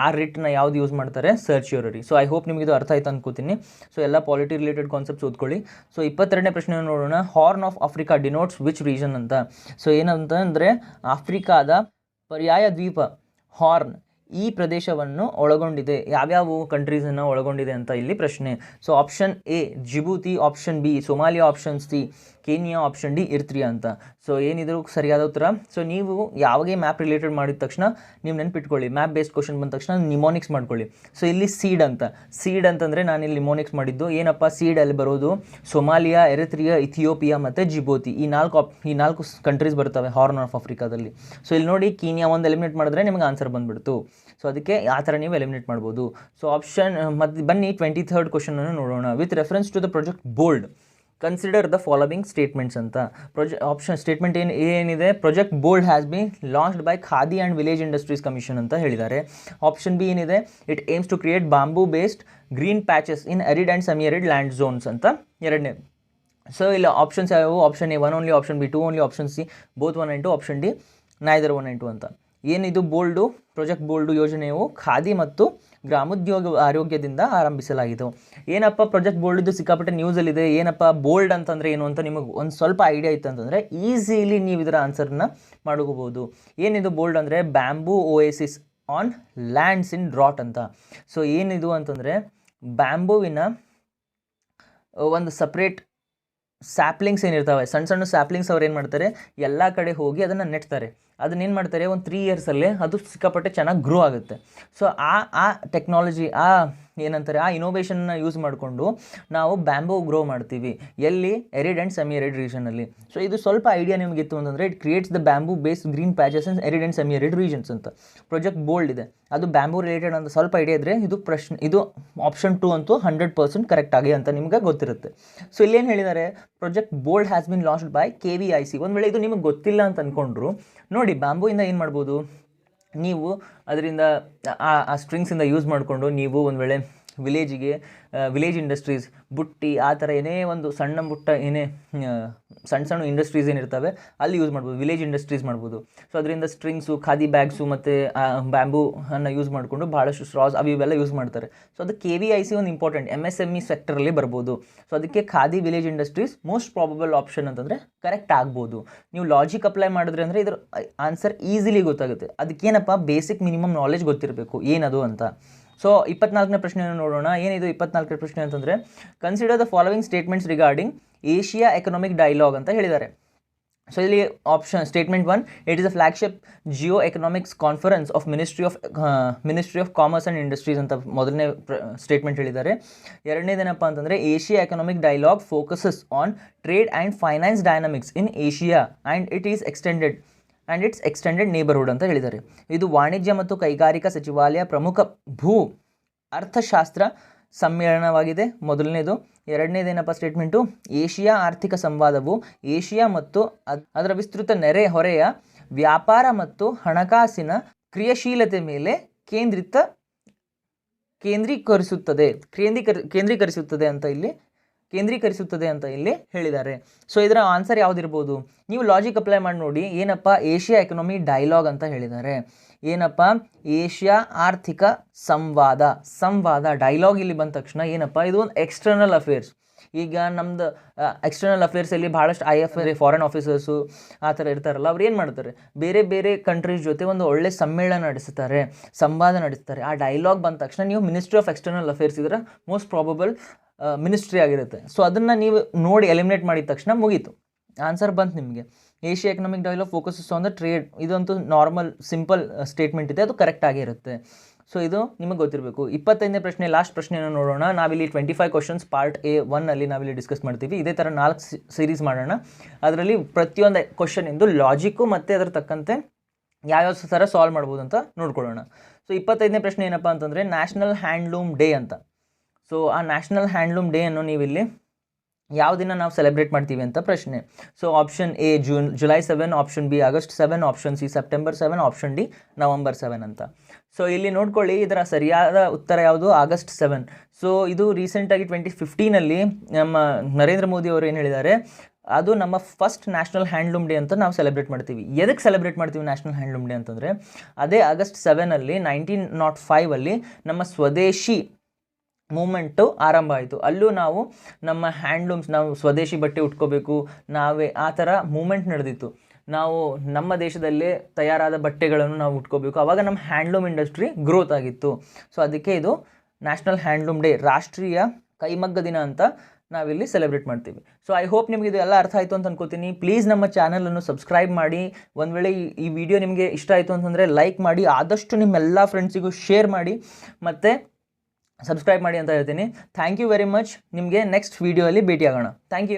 ಆ ರಿಟ್ನ ಯಾವ್ದು ಯೂಸ್ ಮಾಡ್ತಾರೆ, ಸರ್ಚ್ಯೂರರಿ. ಸೊ ಐ ಹೋಪ್ ನಿಮಗೆ ಇದು ಅರ್ಥ ಆಯ್ತು ಅನ್ಕೋತೀನಿ. ಸೊ ಎಲ್ಲ ಪಾಲಿಟಿ ರಿಲೇಟೆಡ್ ಕಾನ್ಸೆಪ್ಟ್ಸ್ ಓದ್ಕೊಳ್ಳಿ. ಸೊ 22ನೇ ಪ್ರಶ್ನೆ ನೋಡೋಣ. Horn of Africa denotes which region ಅಂತ. ಸೊ ಏನಂತ ಅಂದರೆ, ಆಫ್ರಿಕಾದ ಪರ್ಯಾಯ ದ್ವೀಪ ಹಾರ್ನ್ ಈ ಪ್ರದೇಶವನ್ನು ಒಳಗೊಂಡಿದೆ. ಯಾವ್ಯಾವ ಕಂಟ್ರೀಸನ್ನು ಒಳಗೊಂಡಿದೆ ಅಂತ ಇಲ್ಲಿ ಪ್ರಶ್ನೆ. So option A Djibouti, option B Somalia, option C Kenya, option D Eritrea ಅಂತ. ಸೊ ಏನಿದ್ರು ಸರಿಯಾದ ಉತ್ತರ. ಸೊ ನೀವು ಯಾವಾಗೇ ಮ್ಯಾಪ್ ರಿಲೇಟೆಡ್ ಮಾಡಿದ ತಕ್ಷಣ ನೀವು ನೆನ್ಪಿಟ್ಕೊಳ್ಳಿ, ಮ್ಯಾಪ್ ಬೇಸ್ಡ್ ಕ್ವಶನ್ ಬಂದ ತಕ್ಷಣ ನಿಮೋನಿಕ್ಸ್ ಮಾಡ್ಕೊಳ್ಳಿ. ಸೊ ಇಲ್ಲಿ ಸೀಡ್ ಅಂತಂದರೆ ನಾನು ಇಲ್ಲಿ ನಿಮೋನಿಕ್ಸ್ ಮಾಡಿದ್ದು. ಏನಪ್ಪ ಸೀಡ್ ಅಲ್ಲಿ ಬರೋದು, ಸೊಮಾಲಿಯಾ, ಎರಿತ್ರಿಯಾ, ಇಥಿಯೋಪಿಯಾ ಮತ್ತು ಜಿಬೂತಿ, ಈ ನಾಲ್ಕು ಕಂಟ್ರೀಸ್ ಬರ್ತವೆ ಹಾರ್ನ್ ಆಫ್ ಆಫ್ರಿಕಾದಲ್ಲಿ. ಸೊ ಇಲ್ಲಿ ನೋಡಿ, ಕೀನಿಯಾ ಒಂದು ಎಲಿಮಿನೇಟ್ ಮಾಡಿದ್ರೆ ನಿಮಗೆ ಆನ್ಸರ್ ಬಂದುಬಿಡ್ತು. ಸೊ ಅದಕ್ಕೆ ಆ ಥರ ನೀವು ಎಲಿಮಿನೇಟ್ ಮಾಡ್ಬೋದು. ಸೊ ಆಪ್ಷನ್ ಮತ್ತು ಬನ್ನಿ 23rd ಕ್ವಶನನ್ನು ನೋಡೋಣ. With reference to the project bold consider the following statements ಅಂತ. ಆಪ್ಷನ್ ಸ್ಟೇಟ್ಮೆಂಟ್ ಏನಿದೆ, project bold has been launched by Khadi and village industries commission ಅಂತ ಹೇಳಿದ್ದಾರೆ. ಆಪ್ಷನ್ ಬಿ ಏನಿದೆ, it aims to create bamboo based green patches in arid and semi arid land zones ಅಂತ ಎರಡನೇ. So ಇಲ್ಲಿ options ಯಾವ್ಯಾವು, option A 1 only, option B 2 only, option C both 1 and 2, option D neither 1 and 2 ಅಂತ. ಏನಿದು ಬೋಲ್ಡು, project ಬೋಲ್ಡು ಯೋಜನೆಯು ಖಾದಿ ಮತ್ತು ಗ್ರಾಮೋದ್ಯೋಗ ಆರೋಗ್ಯದಿಂದ ಆರಂಭಿಸಲಾಗಿದೆ. ಏನಪ್ಪ ಪ್ರಾಜೆಕ್ಟ್ ಬೋಲ್ಡ್, ಸಿಕ್ಕಾಪಟ್ಟೆ ನ್ಯೂಸಲ್ಲಿದೆ. ಏನಪ್ಪ ಬೋಲ್ಡ್ ಅಂತಂದರೆ ಏನು ಅಂತ ನಿಮಗೆ ಒಂದು ಸ್ವಲ್ಪ ಐಡಿಯಾ ಇತ್ತು ಅಂತಂದರೆ ಈಸಿಲಿ ನೀವು ಇದರ ಆನ್ಸರ್ನ ಮಾಡ್ಕೋಬೋದು. ಏನಿದು ಬೋಲ್ಡ್ ಅಂದರೆ, bamboo oasis on lands in drought ಅಂತ. ಸೊ ಏನಿದು ಅಂತಂದರೆ, ಬ್ಯಾಂಬೂವಿನ ಒಂದು ಸಪ್ರೇಟ್ ಸ್ಯಾಪ್ಲಿಂಗ್ಸ್ ಏನಿರ್ತಾವೆ, ಸಣ್ಣ ಸ್ಯಾಪ್ಲಿಂಗ್ಸ್ ಅವ್ರು ಏನು ಮಾಡ್ತಾರೆ, ಎಲ್ಲ ಕಡೆ ಹೋಗಿ ಅದನ್ನು ನೆಟ್ತಾರೆ. ಅದನ್ನೇನು ಮಾಡ್ತಾರೆ, ಒಂದು 3 yearsಲ್ಲೇ ಅದು ಸಿಕ್ಕಾಪಟ್ಟೆ ಚೆನ್ನಾಗಿ ಗ್ರೋ ಆಗುತ್ತೆ. ಸೊ ಆ ಟೆಕ್ನಾಲಜಿ, ಏನಂತಾರೆ ಆ ಇನೋವೇಷನ್ನ ಯೂಸ್ ಮಾಡಿಕೊಂಡು ನಾವು ಬ್ಯಾಂಬೂ ಗ್ರೋ ಮಾಡ್ತೀವಿ ಎಲ್ಲಿ ಎರಿಡ್ ಆ್ಯಂಡ್ ಸೆಮಿ ಎರಿಡ್ ರೀಜನಲ್ಲಿ. ಸೊ ಇದು ಸ್ವಲ್ಪ ಐಡಿಯಾ ನಿಮಗಿತ್ತು ಅಂತಂದರೆ it creates the bamboo based green patches in arid and semi arid regions ಅಂತ. ಪ್ರಾಜೆಕ್ಟ್ ಬೋಲ್ಡ್ ಇದೆ, ಅದು ಬ್ಯಾಂಬೂ ರಿಲೇಟೆಡ್ ಅಂತ ಸ್ವಲ್ಪ ಐಡಿಯಾ ಇದ್ದರೆ ಇದು ಆಪ್ಷನ್ 2 ಅಂತೂ 100% ಕರೆಕ್ಟ್ ಆಗಿ ಅಂತ ನಿಮ್ಗೆ ಗೊತ್ತಿರುತ್ತೆ. ಸೊ ಇಲ್ಲೇನು ಹೇಳಿದ್ದಾರೆ, project bold has been launched by KVIC. ಒಂದು ವೇಳೆ ಇದು ನಿಮಗೆ ಗೊತ್ತಿಲ್ಲ ಅಂತ ಅಂದ್ಕೊಂಡ್ರು ನೋಡಿ, ಬ್ಯಾಂಬೂಯಿಂದ ಏನು ಮಾಡ್ಬೋದು, ನೀವು ಅದರಿಂದ ಆ ಸ್ಟ್ರಿಂಗ್ಸಿಂದ ಯೂಸ್ ಮಾಡಿಕೊಂಡು ನೀವು ಒಂದು ವೇಳೆ ವಿಲೇಜ್ ಇಂಡಸ್ಟ್ರೀಸ್, ಬುಟ್ಟಿ, ಆ ಥರ ಏನೇ ಒಂದು ಸಣ್ಣ ಪುಟ್ಟ ಸಣ್ಣ ಇಂಡಸ್ಟ್ರೀಸ್ ಏನಿರ್ತವೆ ಅಲ್ಲಿ ಯೂಸ್ ಮಾಡ್ಬೋದು, ವಿಲೇಜ್ ಇಂಡಸ್ಟ್ರೀಸ್ ಮಾಡ್ಬೋದು. ಸೊ ಅದರಿಂದ ಸ್ಟ್ರಿಂಗ್ಸು, ಖಾದಿ ಬ್ಯಾಗ್ಸು ಮತ್ತು ಬ್ಯಾಂಬೂ ಅನ್ನು ಯೂಸ್ ಮಾಡಿಕೊಂಡು ಭಾಳಷ್ಟು ಸ್ಟ್ರಾಸ್ ಇವೆಲ್ಲ ಯೂಸ್ ಮಾಡ್ತಾರೆ. ಸೊ ಅದು KVIC ಒಂದು ಇಂಪಾರ್ಟೆಂಟ್ MSME ಸೆಕ್ಟರಲ್ಲಿ ಬರ್ಬೋದು. ಸೊ ಅದಕ್ಕೆ khadi village industries most probable option ಅಂತಂದರೆ ಕರೆಕ್ಟ್ ಆಗ್ಬೋದು. ನೀವು ಲಾಜಿಕ್ ಅಪ್ಲೈ ಮಾಡಿದ್ರೆ ಅಂದರೆ ಇದ್ರ ಆನ್ಸರ್ ಈಸಿಲಿ ಗೊತ್ತಾಗುತ್ತೆ. ಅದಕ್ಕೇನಪ್ಪ ಬೇಸಿಕ್ ಮಿನಿಮಮ್ ನಾಲೆಜ್ ಗೊತ್ತಿರಬೇಕು ಏನದು ಅಂತ. ಸೊ 24ನೇ ಪ್ರಶ್ನೆಯನ್ನು ನೋಡೋಣ. ಏನಿದು 24ನೇ ಪ್ರಶ್ನೆ ಅಂತಂದರೆ, consider the following statements regarding Asia economic dialogue ಅಂತ ಹೇಳಿದ್ದಾರೆ. ಸೊ ಇಲ್ಲಿ option statement 1, it is a flagship Jio economics conference of ministry of commerce and industries ಅಂತ ಮೊದಲನೇ ಸ್ಟೇಟ್ಮೆಂಟ್ ಹೇಳಿದ್ದಾರೆ. ಎರಡನೇದೇನಪ್ಪ ಅಂತಂದರೆ, Asia economic dialogue focuses on trade and finance dynamics in Asia and it's extended neighbourhood ಅಂತ ಹೇಳಿದ್ದಾರೆ. ಇದು ವಾಣಿಜ್ಯ ಮತ್ತು ಕೈಗಾರಿಕಾ ಸಚಿವಾಲಯ ಪ್ರಮುಖ ಭೂ ಅರ್ಥಶಾಸ್ತ್ರ ಸಮ್ಮೇಳನವಾಗಿದೆ ಮೊದಲನೇದು. ಎರಡನೇದೇನಪ್ಪ ಸ್ಟೇಟ್ಮೆಂಟು, ಏಷ್ಯಾ ಆರ್ಥಿಕ ಸಂವಾದವು ಏಷ್ಯಾ ಮತ್ತು ಅದರ ವಿಸ್ತೃತ ನೆರೆಹೊರೆಯ ವ್ಯಾಪಾರ ಮತ್ತು ಹಣಕಾಸಿನ ಕ್ರಿಯಾಶೀಲತೆ ಮೇಲೆ ಕೇಂದ್ರೀಕರಿಸುತ್ತದೆ ಅಂತ ಇಲ್ಲಿ ಹೇಳಿದ್ದಾರೆ. ಸೊ ಇದರ ಆನ್ಸರ್ ಯಾವುದಿರ್ಬೋದು, ನೀವು ಲಾಜಿಕ್ ಅಪ್ಲೈ ಮಾಡಿ ನೋಡಿ. ಏನಪ್ಪ ಏಷ್ಯಾ ಎಕನಾಮಿ ಡೈಲಾಗ್ ಅಂತ ಹೇಳಿದ್ದಾರೆ, ಏನಪ್ಪ ಏಷ್ಯಾ ಆರ್ಥಿಕ ಸಂವಾದ ಡೈಲಾಗ್ ಇಲ್ಲಿ ಬಂದ ತಕ್ಷಣ ಏನಪ್ಪ ಇದು ಒಂದು ಎಕ್ಸ್ಟರ್ನಲ್ ಅಫೇರ್ಸ್. ಈಗ ನಮ್ದು ಎಕ್ಸ್ಟರ್ನಲ್ ಅಫೇರ್ಸಲ್ಲಿ ಭಾಳಷ್ಟು IFR ಫಾರಿನ್ ಆಫೀಸರ್ಸು ಆ ಥರ ಇರ್ತಾರಲ್ಲ, ಅವ್ರು ಏನು ಮಾಡ್ತಾರೆ, ಬೇರೆ ಬೇರೆ ಕಂಟ್ರೀಸ್ ಜೊತೆ ಒಂದು ಒಳ್ಳೆ ಸಮ್ಮೇಳನ ನಡೆಸ್ತಾರೆ, ಸಂವಾದ ನಡೆಸ್ತಾರೆ. ಆ ಡೈಲಾಗ್ ಬಂದ ತಕ್ಷಣ ನೀವು ಮಿನಿಸ್ಟ್ರಿ ಆಫ್ ಎಕ್ಸ್ಟರ್ನಲ್ ಅಫೇರ್ಸ್ ಇದರ ಮೋಸ್ಟ್ ಪ್ರಾಬಬಲ್ ಮಿನಿಸ್ಟ್ರಿ ಆಗಿರುತ್ತೆ. ಸೊ ಅದನ್ನು ನೀವು ನೋಡಿ ಎಲಿಮಿನೇಟ್ ಮಾಡಿದ ತಕ್ಷಣ ಮುಗೀತು, ಆನ್ಸರ್ ಬಂತು ನಿಮಗೆ. Asia economic dialogue focuses on the trade, ಇದಂತೂ ನಾರ್ಮಲ್ ಸಿಂಪಲ್ ಸ್ಟೇಟ್ಮೆಂಟ್ ಇದೆ, ಅದು ಕರೆಕ್ಟ್ ಆಗಿರುತ್ತೆ. ಸೊ ಇದು ನಿಮಗೆ ಗೊತ್ತಿರಬೇಕು. 25ನೇ ಪ್ರಶ್ನೆ, ಲಾಸ್ಟ್ ಪ್ರಶ್ನೆಯನ್ನು ನೋಡೋಣ. ನಾವಿಲ್ಲಿ 25 ಕ್ವಶನ್ಸ್ ಪಾರ್ಟ್ A1 ಅಲ್ಲಿ ನಾವಿಲ್ಲಿ ಡಿಸ್ಕಸ್ ಮಾಡ್ತೀವಿ. ಇದೇ ಥರ 4 ಸೀರೀಸ್ ಮಾಡೋಣ. ಅದರಲ್ಲಿ ಪ್ರತಿಯೊಂದು ಕ್ವಶನಿಂದು ಲಾಜಿಕ್ಕು ಮತ್ತು ಅದರ ತಕ್ಕಂತೆ ಯಾವ್ಯಾವ ಥರ ಸಾಲ್ವ್ ಮಾಡ್ಬೋದು ಅಂತ ನೋಡ್ಕೊಳ್ಳೋಣ. ಸೊ 25ನೇ ಪ್ರಶ್ನೆ ಏನಪ್ಪ ಅಂತಂದರೆ, ನ್ಯಾಷನಲ್ ಹ್ಯಾಂಡ್ಲೂಮ್ ಡೇ ಅಂತ. ಸೊ ಆ ನ್ಯಾಷನಲ್ ಹ್ಯಾಂಡ್ಲೂಮ್ ಡೇ ಅನ್ನು ನೀವಿಲ್ಲಿ ಯಾವ ದಿನ ನಾವು ಸೆಲೆಬ್ರೇಟ್ ಮಾಡ್ತೀವಿ ಅಂತ ಪ್ರಶ್ನೆ. So option A July 7, option B August 7, option C September 7, option D November 7 ಅಂತ. ಸೊ ಇಲ್ಲಿ ನೋಡ್ಕೊಳ್ಳಿ, ಇದರ ಸರಿಯಾದ ಉತ್ತರ ಯಾವುದು, ಆಗಸ್ಟ್ 7. ಸೊ ಇದು ರೀಸೆಂಟಾಗಿ 2015 ನಮ್ಮ ನರೇಂದ್ರ ಮೋದಿ ಅವರು ಏನು ಹೇಳಿದ್ದಾರೆ, ಅದು ನಮ್ಮ ಫಸ್ಟ್ ನ್ಯಾಷನಲ್ ಹ್ಯಾಂಡ್ಲೂಮ್ ಡೇ ಅಂತ ನಾವು ಸೆಲೆಬ್ರೇಟ್ ಮಾಡ್ತೀವಿ. ಎದಕ್ಕೆ ಸೆಲೆಬ್ರೇಟ್ ಮಾಡ್ತೀವಿ ನ್ಯಾಷನಲ್ ಹ್ಯಾಂಡ್ಲೂಮ್ ಡೇ ಅಂತಂದರೆ, ಅದೇ ಆಗಸ್ಟ್ 7 1905 ನಮ್ಮ ಸ್ವದೇಶಿ ಮೂಮೆಂಟು ಆರಂಭ ಆಯಿತು. ಅಲ್ಲೂ ನಾವು ನಮ್ಮ ಹ್ಯಾಂಡ್ಲೂಮ್ಸ್, ನಾವು ಸ್ವದೇಶಿ ಬಟ್ಟೆ ಉಟ್ಕೋಬೇಕು ನಾವೇ, ಆ ಥರ ಮೂಮೆಂಟ್ ನಡೆದಿತ್ತು. ನಾವು ನಮ್ಮ ದೇಶದಲ್ಲೇ ತಯಾರಾದ ಬಟ್ಟೆಗಳನ್ನು ನಾವು ಉಟ್ಕೋಬೇಕು, ಆವಾಗ ನಮ್ಮ ಹ್ಯಾಂಡ್ಲೂಮ್ ಇಂಡಸ್ಟ್ರಿ ಗ್ರೋತ್ ಆಗಿತ್ತು. ಸೊ ಅದಕ್ಕೆ ಇದು ನ್ಯಾಷನಲ್ ಹ್ಯಾಂಡ್ಲೂಮ್ ಡೇ, ರಾಷ್ಟ್ರೀಯ ಕೈಮಗ್ಗ ದಿನ ಅಂತ ನಾವಿಲ್ಲಿ ಸೆಲೆಬ್ರೇಟ್ ಮಾಡ್ತೀವಿ. ಸೊ ಐ ಹೋಪ್ ನಿಮಗೆ ಇದು ಎಲ್ಲ ಅರ್ಥ ಆಯಿತು ಅಂತ ಅನ್ಕೋತೀನಿ. ಪ್ಲೀಸ್ ನಮ್ಮ ಚಾನಲನ್ನು ಸಬ್ಸ್ಕ್ರೈಬ್ ಮಾಡಿ. ಒಂದು ವೇಳೆ ಈ ವಿಡಿಯೋ ನಿಮಗೆ ಇಷ್ಟ ಆಯಿತು ಅಂತಂದರೆ ಲೈಕ್ ಮಾಡಿ, ಆದಷ್ಟು ನಿಮ್ಮೆಲ್ಲ ಫ್ರೆಂಡ್ಸಿಗೂ ಶೇರ್ ಮಾಡಿ ಮತ್ತು ಸಬ್ಸ್ಕ್ರೈಬ್ ಮಾಡಿ ಅಂತ ಹೇಳ್ತೀನಿ. Thank you very much. ನಿಮಗೆ ನೆಕ್ಸ್ಟ್ ವೀಡಿಯೋಲ್ಲಿ ಭೇಟಿಯಾಗೋಣ. Thank you.